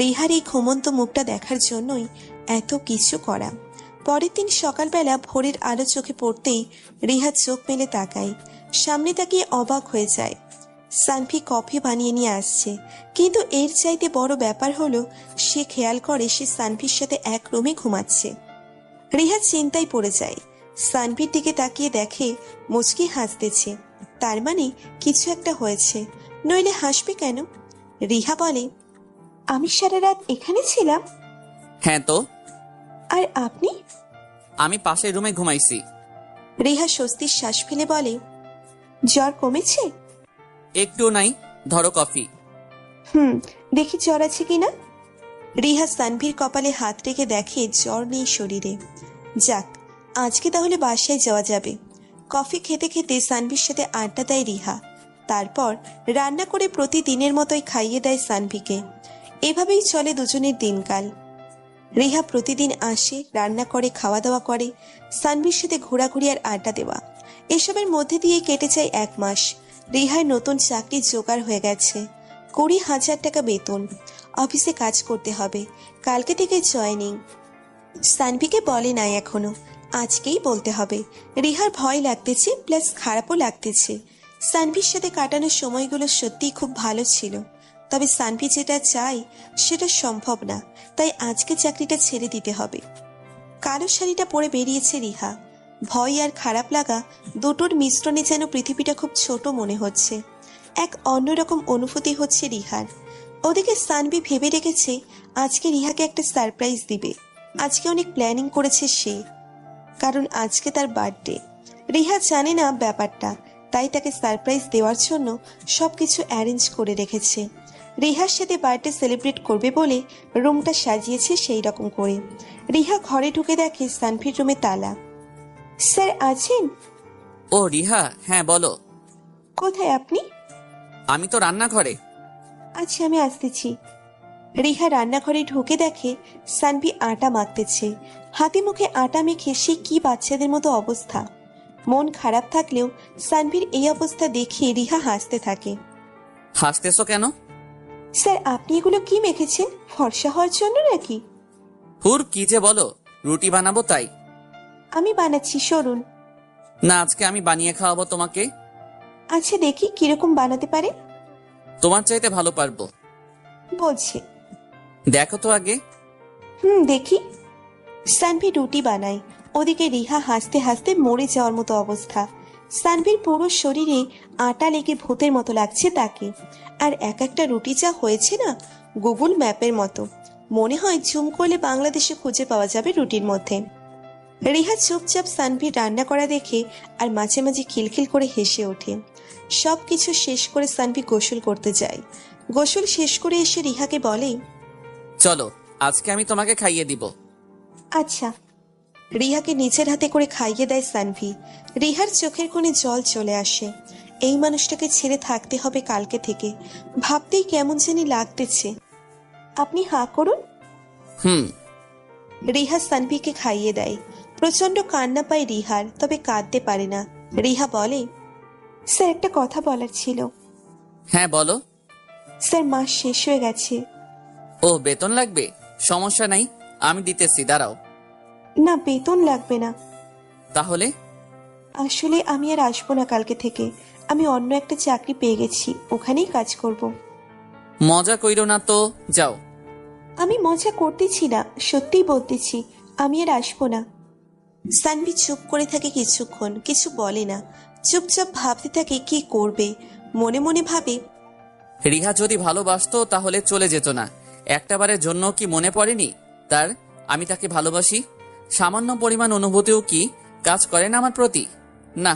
রিহার এই ঘুমন্ত মুখটা দেখার জন্যই এত কিছু করা। পরের দিন সকালবেলা ভোরের আলো চোখে পড়তেই রিহা চোখ মেলে তাকায়। সামনে তাকিয়ে অবাক হয়ে যায়। সানভি কফি বানিয়ে নিয়ে আসছে, কিন্তু এর চাইতে বড় ব্যাপার হলো সে খেয়াল করে সে সানভির সাথে এক রুমে ঘুমাচ্ছে। রিহা চিন্তায় পড়ে যায়। সানভির দিকে তাকিয়ে দেখে মুচকি হাসতেছে। তার মানে কিছু একটা হয়েছে, নইলে হাসবে কেন? রিহা বলে, আমি সারা রাত এখানে ছিলাম। হ্যাঁ তো, আর আপনি? আমি পাশের রুমে ঘুমাইছি। রিহা স্বস্তির শ্বাস ফেলে বলে, জ্বর কমেছে? একটু নাই, ধরো কফি। দেখি জ্বর আছে কিনা। রিহা সানভির কপালে হাত রেখে দেখে জ্বর নেই শরীরে। যাক, আজকে তাহলে বাসায় যাওয়া যাবে। কফি খেতে খেতে সানভির সাথে আড্ডা দেয় রিহা। তারপর রান্না করে প্রতিদিনের মতোই খাইয়ে দেয় সানভিকে। এভাবেই চলে দুজনের দিনকাল। রিহা প্রতিদিন আসে, রান্না করে, খাওয়া দাওয়া করে, সানভির সাথে ঘোরাঘুরি আর আড্ডা দেওয়া। এসবের মধ্যে দিয়ে কেটে যায় 1 মাস। রিহার নতুন চাকরি জোগাড় হয়ে গেছে। 20,000 টাকা বেতন। অফিসে কাজ করতে হবে। কালকে থেকে জয়েনিং। সানভিকে বলে নাই এখনো, আজকেই বলতে হবে। রিহার ভয় লাগতেছে, প্লাস খারাপও লাগতেছে। সানভির সাথে কাটানোর সময়গুলো সত্যিই খুব ভালো ছিল, তবে সানভি যেটা চায় সেটা সম্ভব না, তাই আজকে চাকরিটা ছেড়ে দিতে হবে। কালো শাড়িটা পরে বেরিয়েছে রিহা। ভয় আর খারাপ লাগা দুটোর মিশ্রণে যেন পৃথিবীটা খুব ছোট মনে হচ্ছে। এক অন্যরকম অনুভূতি হচ্ছে রিহার। ওদিকে সানভি ভেবে রেখেছে আজকে রিহাকে একটা সারপ্রাইজ দিবে। আজকে অনেক প্ল্যানিং করেছে সে, কারণ আজকে তার বার্থডে। রিহা জানে না ব্যাপারটা, তাই তাকে সারপ্রাইজ দেওয়ার জন্য সবকিছু অ্যারেঞ্জ করে রেখেছে। রিহার সাথে বার্থডে সেলিব্রেট করবে বলে রুমটা সাজিয়েছে সেই রকম করে। রিহা ঘরে ঢুকে দেখে সানভির রুমে তালা। স্যার আছেন? ও রিহা, হ্যাঁ বলো। কোথায় আপনি? আমি তো রান্নাঘরে। আচ্ছা, আমি আসতেছি। রিহা রান্নাঘরে ঢুকে দেখে সানভি আটা মাখতেছে। হাতে মুখে আটা মেখে সে কি বাচ্চাদের মতো অবস্থা। মন খারাপ থাকলেও সানভির এই অবস্থা দেখে রিহা হাসতে থাকে। হাসতেছো কেন? স্যার, আপনি এগুলো কি মেখেছেন? ফর্সা হওয়ার জন্য নাকি? হুর, কি যে বলো, রুটি বানাবো তাই। আমি বানাচ্ছি, সরুন। না, আজকে আমি বানিয়ে খাওয়াবো তোমাকে। আচ্ছা, দেখি কিরকম বানাতে পারে। তোমার চাইতে ভালো পারবো। বলছে, দেখো তো আগে। দেখি। সানভি রুটি বানায়। ওদিকে রিহা হাসতে হাসতে মরে যাওয়ার মতো অবস্থা। সানভির পুরো শরীরে আটা লেগে ভূতের মতো লাগছে তাকে। আর এক একটা রুটি যা হয়েছে না, গুগল ম্যাপের মতো। মনে হয় জুম করলে বাংলাদেশে খুঁজে পাওয়া যাবে রুটির মধ্যে। রিহা চুপচাপ সানভির রান্না করা দেখে আর মাঝে মাঝে খিলখিল করে হেসে ওঠে। সবকিছু শেষ করে সানভি গোসল করতে যায়। গোসল শেষ করে এসে রিহাকে বলে, চলো, আজকে আমি তোমাকে খাইয়ে দিব। আচ্ছা। রিহাকে নিজের হাতে করে খাইয়ে দেয় সানভি। রিহার চোখের কোণে জল চলে আসে। এই মানুষটাকে ছেড়ে থাকতে হবে কালকে থেকে, ভাবতেই কেমন জানি লাগতেছে। আপনি হাঁ করুন। রিহা সানভিকে খাইয়ে দেয়। প্রচন্ড কান্না পায় রিহার, তবে কাঁদতে পারে না। রিহা বলে, স্যার একটা কথা বলার ছিল। হ্যাঁ বলো। স্যার, মাস শেষ হয়ে গেছে। ও, বেতন লাগবে? সমস্যা নাই, আমি দিতেছি, দাঁড়াও। না, বেতন লাগবে না। তাহলে? আসলে আমি আর আসবো না কালকে থেকে। আমি অন্য একটা চাকরি পেয়ে গেছি, ওখানেই কাজ করব। মজা কইরো না তো, যাও। আমি মজা করতেছি না, সত্যিই বলতেছি, আমি আর আসবো না। সানভি চুপ করে থাকে কিছুক্ষণ, কিছু বলে না। চুপচাপ ভাবতে থাকে কি করবে। মনে মনে ভাবে, রিহা যদি ভালোবাসতো তাহলে চলে যেত না। একটাবারের জন্য কি মনে পড়েনি তার আমি তাকে ভালোবাসি? সামান্য পরিমাণ অনুভূতিও কি কাজ করে না আমার প্রতি? না,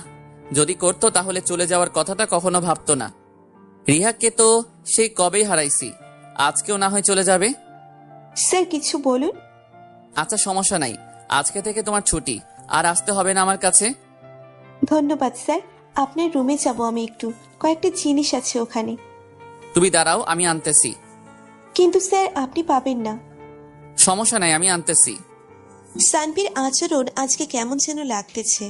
যদি করতো তাহলে চলে যাওয়ার কথাটা কখনো ভাবতো না। রিহাকে তো সেই কবেই হারাইছি, আজকেও না হয় চলে যাবে। স্যার কিছু বলুন। আচ্ছা, সমস্যা নাই, আজকে থেকে তোমার ছুটি, আর আসতে হবে না আমার কাছে। ধন্যবাদ স্যার, আপনার রুমে যাব আমি একটু, কয়েকটা জিনিস আছে ওখানে। তুমি দাঁড়াও, আমি আনতেছি। কিন্তু স্যার আপনি পাবেন না। সমস্যা নাই, আমি আনতেছি। সানভীর আচরণ আজকে কেমন যেন লাগতেছে।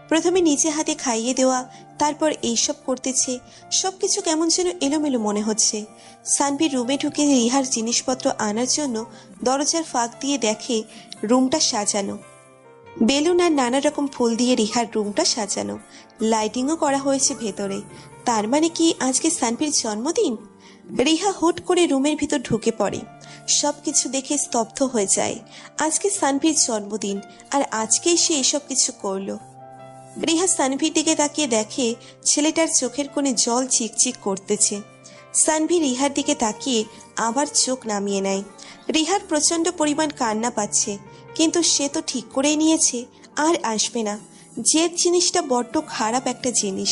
প্রথমে নিজে হাতে খাইয়ে দেওয়া, তারপর এইসব করতেছে। সবকিছু কেমন যেন এলোমেলো মনে হচ্ছে। সানভীর রুমে ঢুকে রিহার জিনিসপত্র আনার জন্য দরজার ফাঁক দিয়ে দেখে রুমটা সাজানো, বেলুন আর নানা রকম ফুল দিয়ে রিহার রুমটা সাজানো, লাইটিংও করা হয়েছে ভেতরে। তার মানে কি আজকে সানভীর জন্মদিন? রিহা হুট করে রুমের ভিতর ঢুকে পড়ে। সবকিছু দেখে স্তব্ধ হয়ে যায়। আজকে সানভীর জন্মদিন, আর আজকেই সে এসব কিছু করলো। রিহা সানভীর দিকে তাকিয়ে দেখে ছেলেটার চোখের কোণে জল চিকচিক করতেছে। সানভী রিহার দিকে তাকিয়ে আবার চোখ নামিয়ে নেয়। রিহার প্রচন্ড পরিমাণ কান্না পাচ্ছে, কিন্তু সে তো ঠিক করেই নিয়েছে আর আসবে না। জেদ জিনিসটা বড্ড খারাপ একটা জিনিস।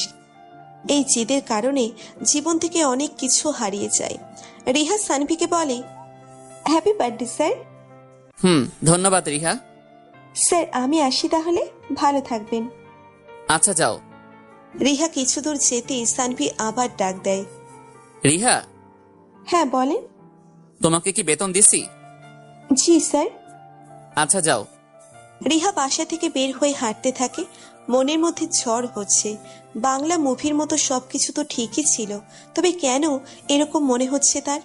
এই জেদের কারণে জীবন থেকে অনেক কিছু হারিয়ে যায়। রিহা সানভীকে বলে, হ্যাপি বার্থডে স্যার। ধন্যবাদ রিহা। স্যার আমি আসি তাহলে, ভালো থাকবেন। আচ্ছা যাও। রিহা কিছু দূর যেতেই সানভী আবার ডাক দেয়। রিহা, হ্যাঁ বলেন। তোমাকে কি বেতন দিছি? জি স্যার। আচ্ছা যাও। রিহা বাসা থেকে বের হয়ে হাঁটতে থাকে। মনের মধ্যে ঝড় হচ্ছে। বাংলা মুভির মতো সবকিছু তো ঠিকই ছিল, তবে কেন এরকম মনে হচ্ছে তার?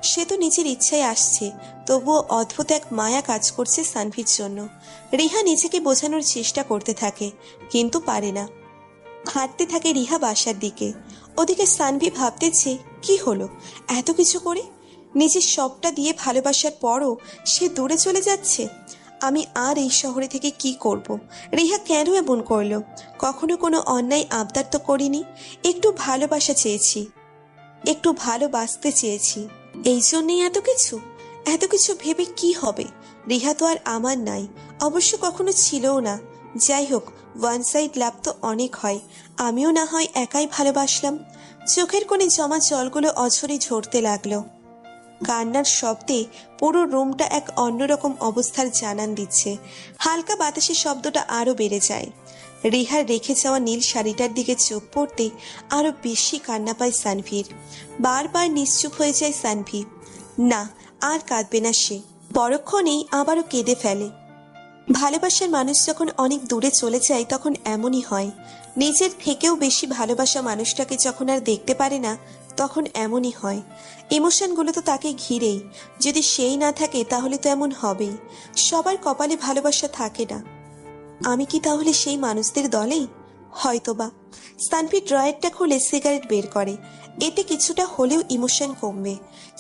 সে তো নিজের ইচ্ছায় আসছে, তবুও অদ্ভুত এক মায়া কাজ করছে সানভীর জন্য। রিহা নিজেকে বোঝানোর চেষ্টা করতে থাকে, কিন্তু পারে না। হাঁটতে থাকে রিহা বাসার দিকে। ওদিকে সানভী ভাবতেছে, কি হলো এত কিছু করে? নিজের সবটা দিয়ে ভালোবাসার পরও সে দূরে চলে যাচ্ছে। আমি আর এই শহরে থেকে কি করব? রিহা কেন এমন করলো? কখনো কোনো অন্যায় আবদার তো করিনি। একটু ভালোবাসা চেয়েছি, একটু ভালোবাসতে চেয়েছি, এই জন্যই এত কিছু। এত কিছু ভেবে কি হবে? রিহা তো আর আমার নাই, অবশ্য কখনো ছিলও না। যাই হোক, ওয়ান সাইড লাভ তো অনেক হয়, আমিও না হয় একাই ভালোবাসলাম। চোখের কোণে জমা জলগুলো অঝরে ঝরতে লাগলো। কান্নার শব্দে পুরো রুমটা এক অন্যরকম অবস্থার জানান দিচ্ছে। হালকা বাতাসের শব্দটা আরো বেড়ে যায়। রিহার রেখে যাওয়া নীল শাড়িটার দিকে চোখ পড়তে আরো বেশি কান্না পায় সানভীর। বারবার নিশ্চুপ হয়ে যায় সানভী। না, আর কাঁদবে না সে। পরক্ষণেই আবারও কেঁদে ফেলে। ভালোবাসার মানুষ যখন অনেক দূরে চলে যায় তখন এমনই হয়। নিজের থেকেও বেশি ভালোবাসা মানুষটাকে যখন আর দেখতে পারে না, তখন এমনই হয়। ইমোশনগুলো তো তাকে ঘিরেই। যদি সেই না থাকে তাহলে তো এমন হবেই। সবার কপালে ভালোবাসা থাকে না। আমি কি তাহলে সেই মানুষদের দলেই? হয়তোবা। সানভি ড্রয়ারটা খুলে সিগারেট বের করে। এতে কিছুটা হলেও ইমোশন কমবে।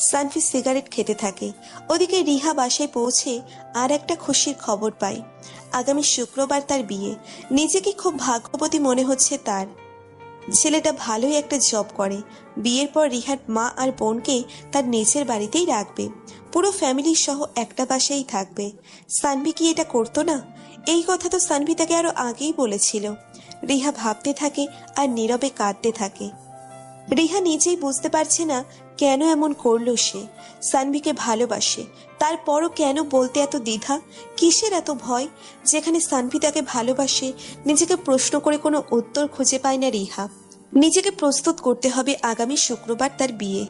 সানভি সিগারেট খেতে থাকে। ওদিকে রিহা বাসায় পৌঁছে আর একটা খুশির খবর পায়। আগামী শুক্রবার তার বিয়ে। নিজেকে খুব ভাগ্যবতী মনে হচ্ছে তার। ছেলেটা ভালোই একটা জব করে। বিয়ের পর রিহার মা আর বোনকে তার নিজের বাড়িতেই রাখবে। পুরো ফ্যামিলি সহ একটা বাসায় থাকবে। সানভি কি এটা করতো না? এই কথা তো সানভি তাকে আরো আগেই বলেছিল। রিহা ভাবতে থাকে আর নীরবে কাঁদতে থাকে। রিহা নিজেই বুঝতে পারছে না কেন এমন করলো সে। সানভিকে ভালোবাসে, তারপরও কেন বলতে এত দ্বিধা? কিসের এত ভয়? যেখানে সানভি তাকে ভালোবাসে, নিজেকে প্রশ্ন করে কোনো উত্তর খুঁজে পায় না রিহা। নিজেকে প্রস্তুত করতে হবে আগামী শুক্রবার তার বিয়ে।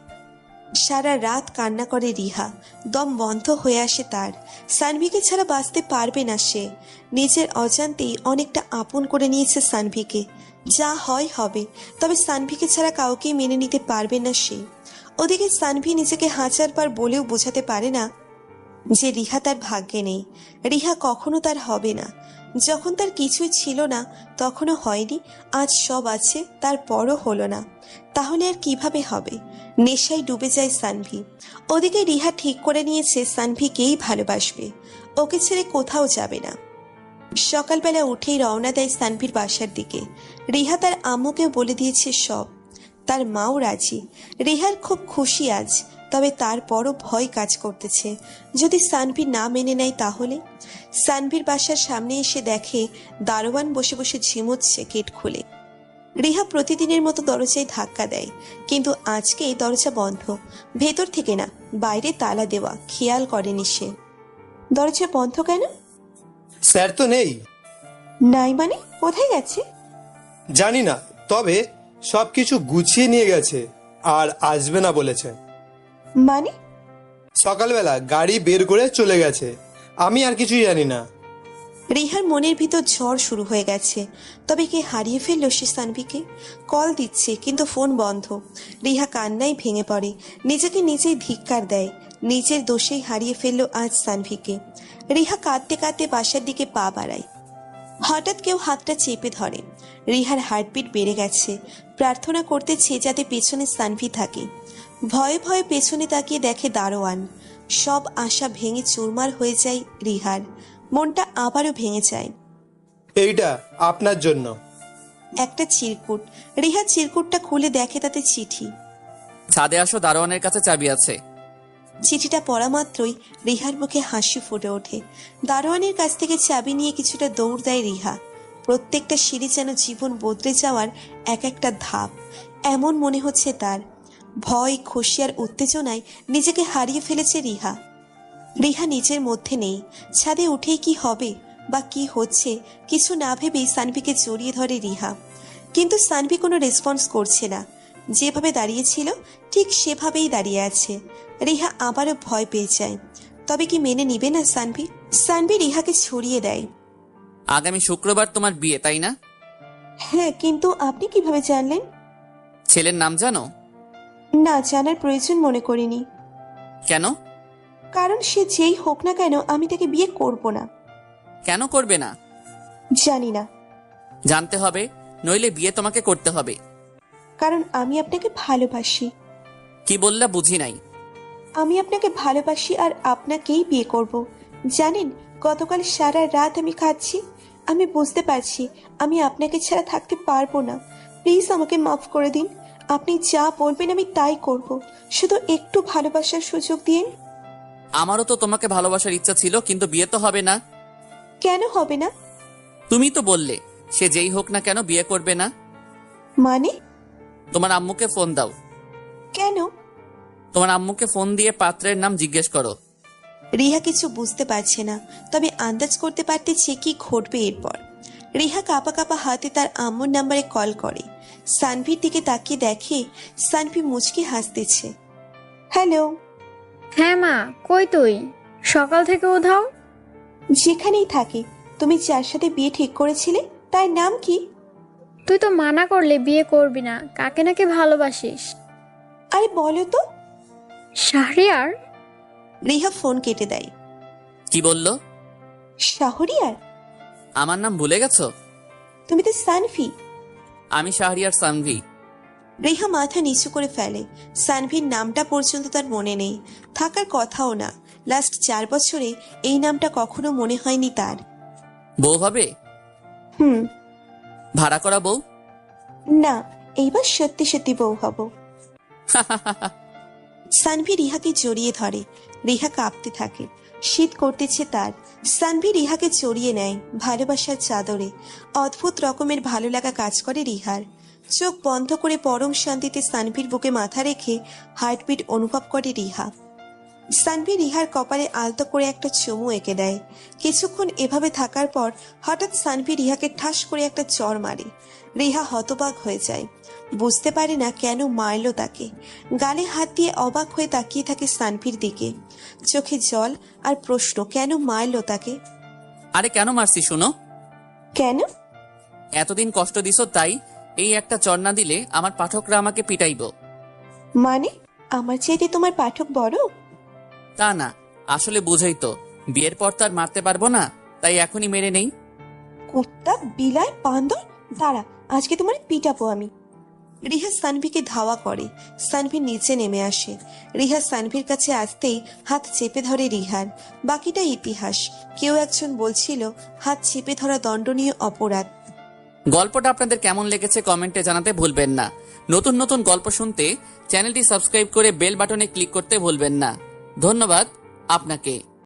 সারা রাত কান্না করে রিহা। দম বন্ধ হয়ে আসে তার। সানভিকে ছাড়া বাঁচতে পারবে না সে। নিজের অজান্তেই অনেকটা আপন করে নিয়েছে সানভিকে। যা হয় হবে, তবে সানভিকে ছাড়া কাউকেই মেনে নিতে পারবে না সে। ওদিকে সানভি নিজেকে হাজারবার বলেও বোঝাতে পারে না যে রিহা তার ভাগ্যে নেই। রিহা কখনো তার হবে না। যখন তার কিছুই ছিল না তখনও হয়নি, আজ সব আছে তারপরও হলো না। তাহলে আর কিভাবে হবে? নেশায় ডুবে যায় সানভি। ওদিকে রিহা ঠিক করে নিয়েছে সানভিকেই ভালোবাসবে, ওকে ছেড়ে কোথাও যাবে না। সকালবেলা উঠেই রওনা দেয় সানভির বাসার দিকে। রিহা তার আম্মুকেও বলে দিয়েছে সব। তার মাও রাজি। রিহার খুব খুশি আজ, তবে তারপরও ভয় কাজ করতেছে। যদি সানভি না মেনে নেয় তাহলে? সানভির বাসার সামনে এসে দেখে দারোয়ান বসে বসে ঝিমোচ্ছে গেট খুলে। রিহা প্রতিদিনের মতো দরজায় ধাক্কা দেয়, কিন্তু আজকে দরজা বন্ধ। ভেতর থেকে না, বাইরে তালা দেওয়া। খেয়াল করেনি সে। দরজা বন্ধ কেন? স্যার তো নেই। নাই মানে কোথায় গেছে? জানি না, তবে সবকিছু গুছিয়ে নিয়ে গেছে আর আসবে না বলেছে। মানে? সকালবেলা গাড়ি বের করে চলে গেছে, আমি আর কিছুই জানি না। রিহার মনের ভিতর ঝড় শুরু হয়ে গেছে। তবে কে হারিয়ে ফেললো সে সানভিকে? কল দিচ্ছে কিন্তু ফোন বন্ধ। রিহা কান্নায় ভেঙে পড়ে, নিজেকে নিজেই ধিক্কার দেয়। নিজের দোষেই হারিয়ে ফেললো আজ সানভিকে। রিহা কাঁদতে কাঁদতে বাসার দিকে পা বাড়ায়। হঠাৎ কেউ হাতটা চেপে ধরে। রিহার হার্টবিট বেড়ে গেছে। প্রার্থনা করতেছে যাতে পেছনে সানভি থাকে। ভয়ে ভয়ে পেছনে তাকিয়ে দেখে দারোয়ান। সব আশা ভেঙে চুরমার হয়ে যায় রিহার। মনটা আবারও ভেঙে যায়। এইটা আপনার জন্য। একটা চিরকুট। রিহা চিরকুটটা খুলে দেখে তাতে চিঠি। ছাদে আসো, দারোয়ানের কাছে চাবি আছে। চিঠিটা পড়া মাত্রই রিহার মুখে হাসি ফুটে ওঠে। দারোয়ানের কাছ থেকে চাবি নিয়ে কিছুটা দৌড় দেয় রিহা। প্রত্যেকটা সিঁড়ি যেন জীবন বদলে যাওয়ার এক একটা ধাপ। এমন মনে হচ্ছে তার। ভয়, খুশি আর উত্তেজনায় নিজেকে হারিয়ে ফেলেছে রিহা। রিহা নিজের মধ্যে নেই। ছাদে উঠেই কি হবে বা কি হচ্ছে কিছু না ভেবেই সানভিকে জড়িয়ে ধরে রিহা। কিন্তু সানভি কোনো রেসপন্স করছে না। যেভাবে দাঁড়িয়েছিল ঠিক সেভাবেই দাঁড়িয়ে আছে। রিহা আবারও ভয় পেয়ে যায়। তবে কি মেনে নিবে না সানভি? সানভি রিহাকে ছড়িয়ে দেয়। আগামী শুক্রবার তোমার বিয়ে, তাই না? হ্যাঁ, কিন্তু আপনি কিভাবে জানলেন? ছেলের নাম জানো? না, জানার প্রয়োজন মনে করিনি। কেন? কারণ সে যেই হোক না কেন আমি তাকে বিয়ে করব না। কেন করবে না? জানি না। জানতে হবে, নইলে বিয়ে তোমাকে করতে হবে। কারণ আমি আপনাকে ভালোবাসি। কি বললা বুঝি নাই। আমি আপনাকে ভালোবাসি আর আপনাকেই বিয়ে করব। জানেন, গতকাল সারা রাত আমি খাচ্ছি। আমি বুঝতে পারছি আমি আপনাকে ছাড়া থাকতে পারবো না। প্লিজ আমাকে মাফ করে দিন। আপনি যা বলবেন আমি তাই করব। শুধু একটু ভালোবাসার সুযোগ দিন। আমারও তো তোমাকে ভালোবাসার ইচ্ছা ছিল, কিন্তু বিয়ে তো হবে না। কেন হবে না? তুমি তো বললে সে যেই হোক না কেন বিয়ে করবে না। মানে? তোমার আম্মুকে ফোন দাও। কেন? তোমার আম্মুকে ফোন দিয়ে পাত্রের নাম জিজ্ঞেস করো। রিহা কিছু বুঝতে পারছে না, তবে আন্দাজ করতে পারতেছে কি ঘটবে এরপর। রিহা কাঁপা কাঁপা হাতে তার আম্মুর নাম্বারে কল করে। সানভির দিকে তাকিয়ে দেখে সানভি মুচকি হাসতেছে। হ্যালো। হ্যাঁ মা, কই তুই? সকাল থেকে উধাও। যেখানেই থাকে। তুমি যার সাথে বিয়ে ঠিক করেছিলে তার নাম কি? তুই তো মানা করলে বিয়ে করবি না। কাকে নাকি ভালোবাসিস? আরে বলো তো। শাহরিয়ার। রিহা ফোন কেটে দেয়। কি বললো? শাহরিয়ার? আমার নাম ভুলে গেছো? তুমি তো সানভি। আমি শাহরিয়ার সানভি। রিহা মাথা নিচু করে ফেলে। সানভির নামটা পর্যন্ত তার মনে নেই, থাকার কথাও না। লাস্ট 4 বছরে এই নামটা কখনো মনে হয়নি তার। বউ হবে? হুম। ভাড়া করা বউ? না, এইবার সত্যি সত্যি বউ হব। সানভি রিহাকে জড়িয়ে ধরে। রিহা কাঁপতে থাকে। শীত করতেছে তার। সানভি রিহাকে জড়িয়ে নেয় ভালোবাসার চাদরে। অদ্ভুত রকমের ভালো লাগা কাজ করে রিহার। চোখ বন্ধ করে পরম শান্তিতে সানভির বুকে মাথা রেখে হার্টবিট অনুভব করে রিহা। সানভি রিহার কপালে আলতো করে একটা চুমু এঁকে দেয়। কিছুক্ষণ এভাবে থাকার পর হঠাৎ সানভি রিহাকে ঠাস করে একটা চড় মারে। রিহা হতবাক হয়ে যায়। বুঝতে পারে না কেন মারল তাকে। গালে হাত দিয়ে অবাক হয়ে তাকিয়ে থাকে সানভির দিকে। চোখে জল আর প্রশ্ন, কেন মারল তাকে? আরে কেন মারছি শুনো। কেন? এতদিন কষ্ট দিছো তাই। এই একটা চর না দিলে আমার পাঠকরা আমাকে পিটাইবো। মানে? আমার চাইতে তোমার পাঠক বড়? তা না, আসলে বুঝেই তো, বিয়ের পর তো আর মারতে পারবো না, তাই এখনই মেরে নেই। কুত্তা, বিলাই, বান্দর, দাঁড়া, আজকে তোমার পিটাবো আমি। রিহা সানভিকে ধাওয়া করে। সানভি নিচে নেমে আসে। রিহা সানভির কাছে আসতেই হাত চেপে ধরে রিহার। বাকিটা ইতিহাস। কেউ একজন বলছিল হাত চেপে ধরা দণ্ডনীয় অপরাধ। গল্পটা আপনাদের কেমন লেগেছে কমেন্টে জানাতে ভুলবেন না। নতুন নতুন গল্প শুনতে চ্যানেলটি সাবস্ক্রাইব করে বেল বাটনে ক্লিক করতে ভুলবেন না। ধন্যবাদ আপনাকে।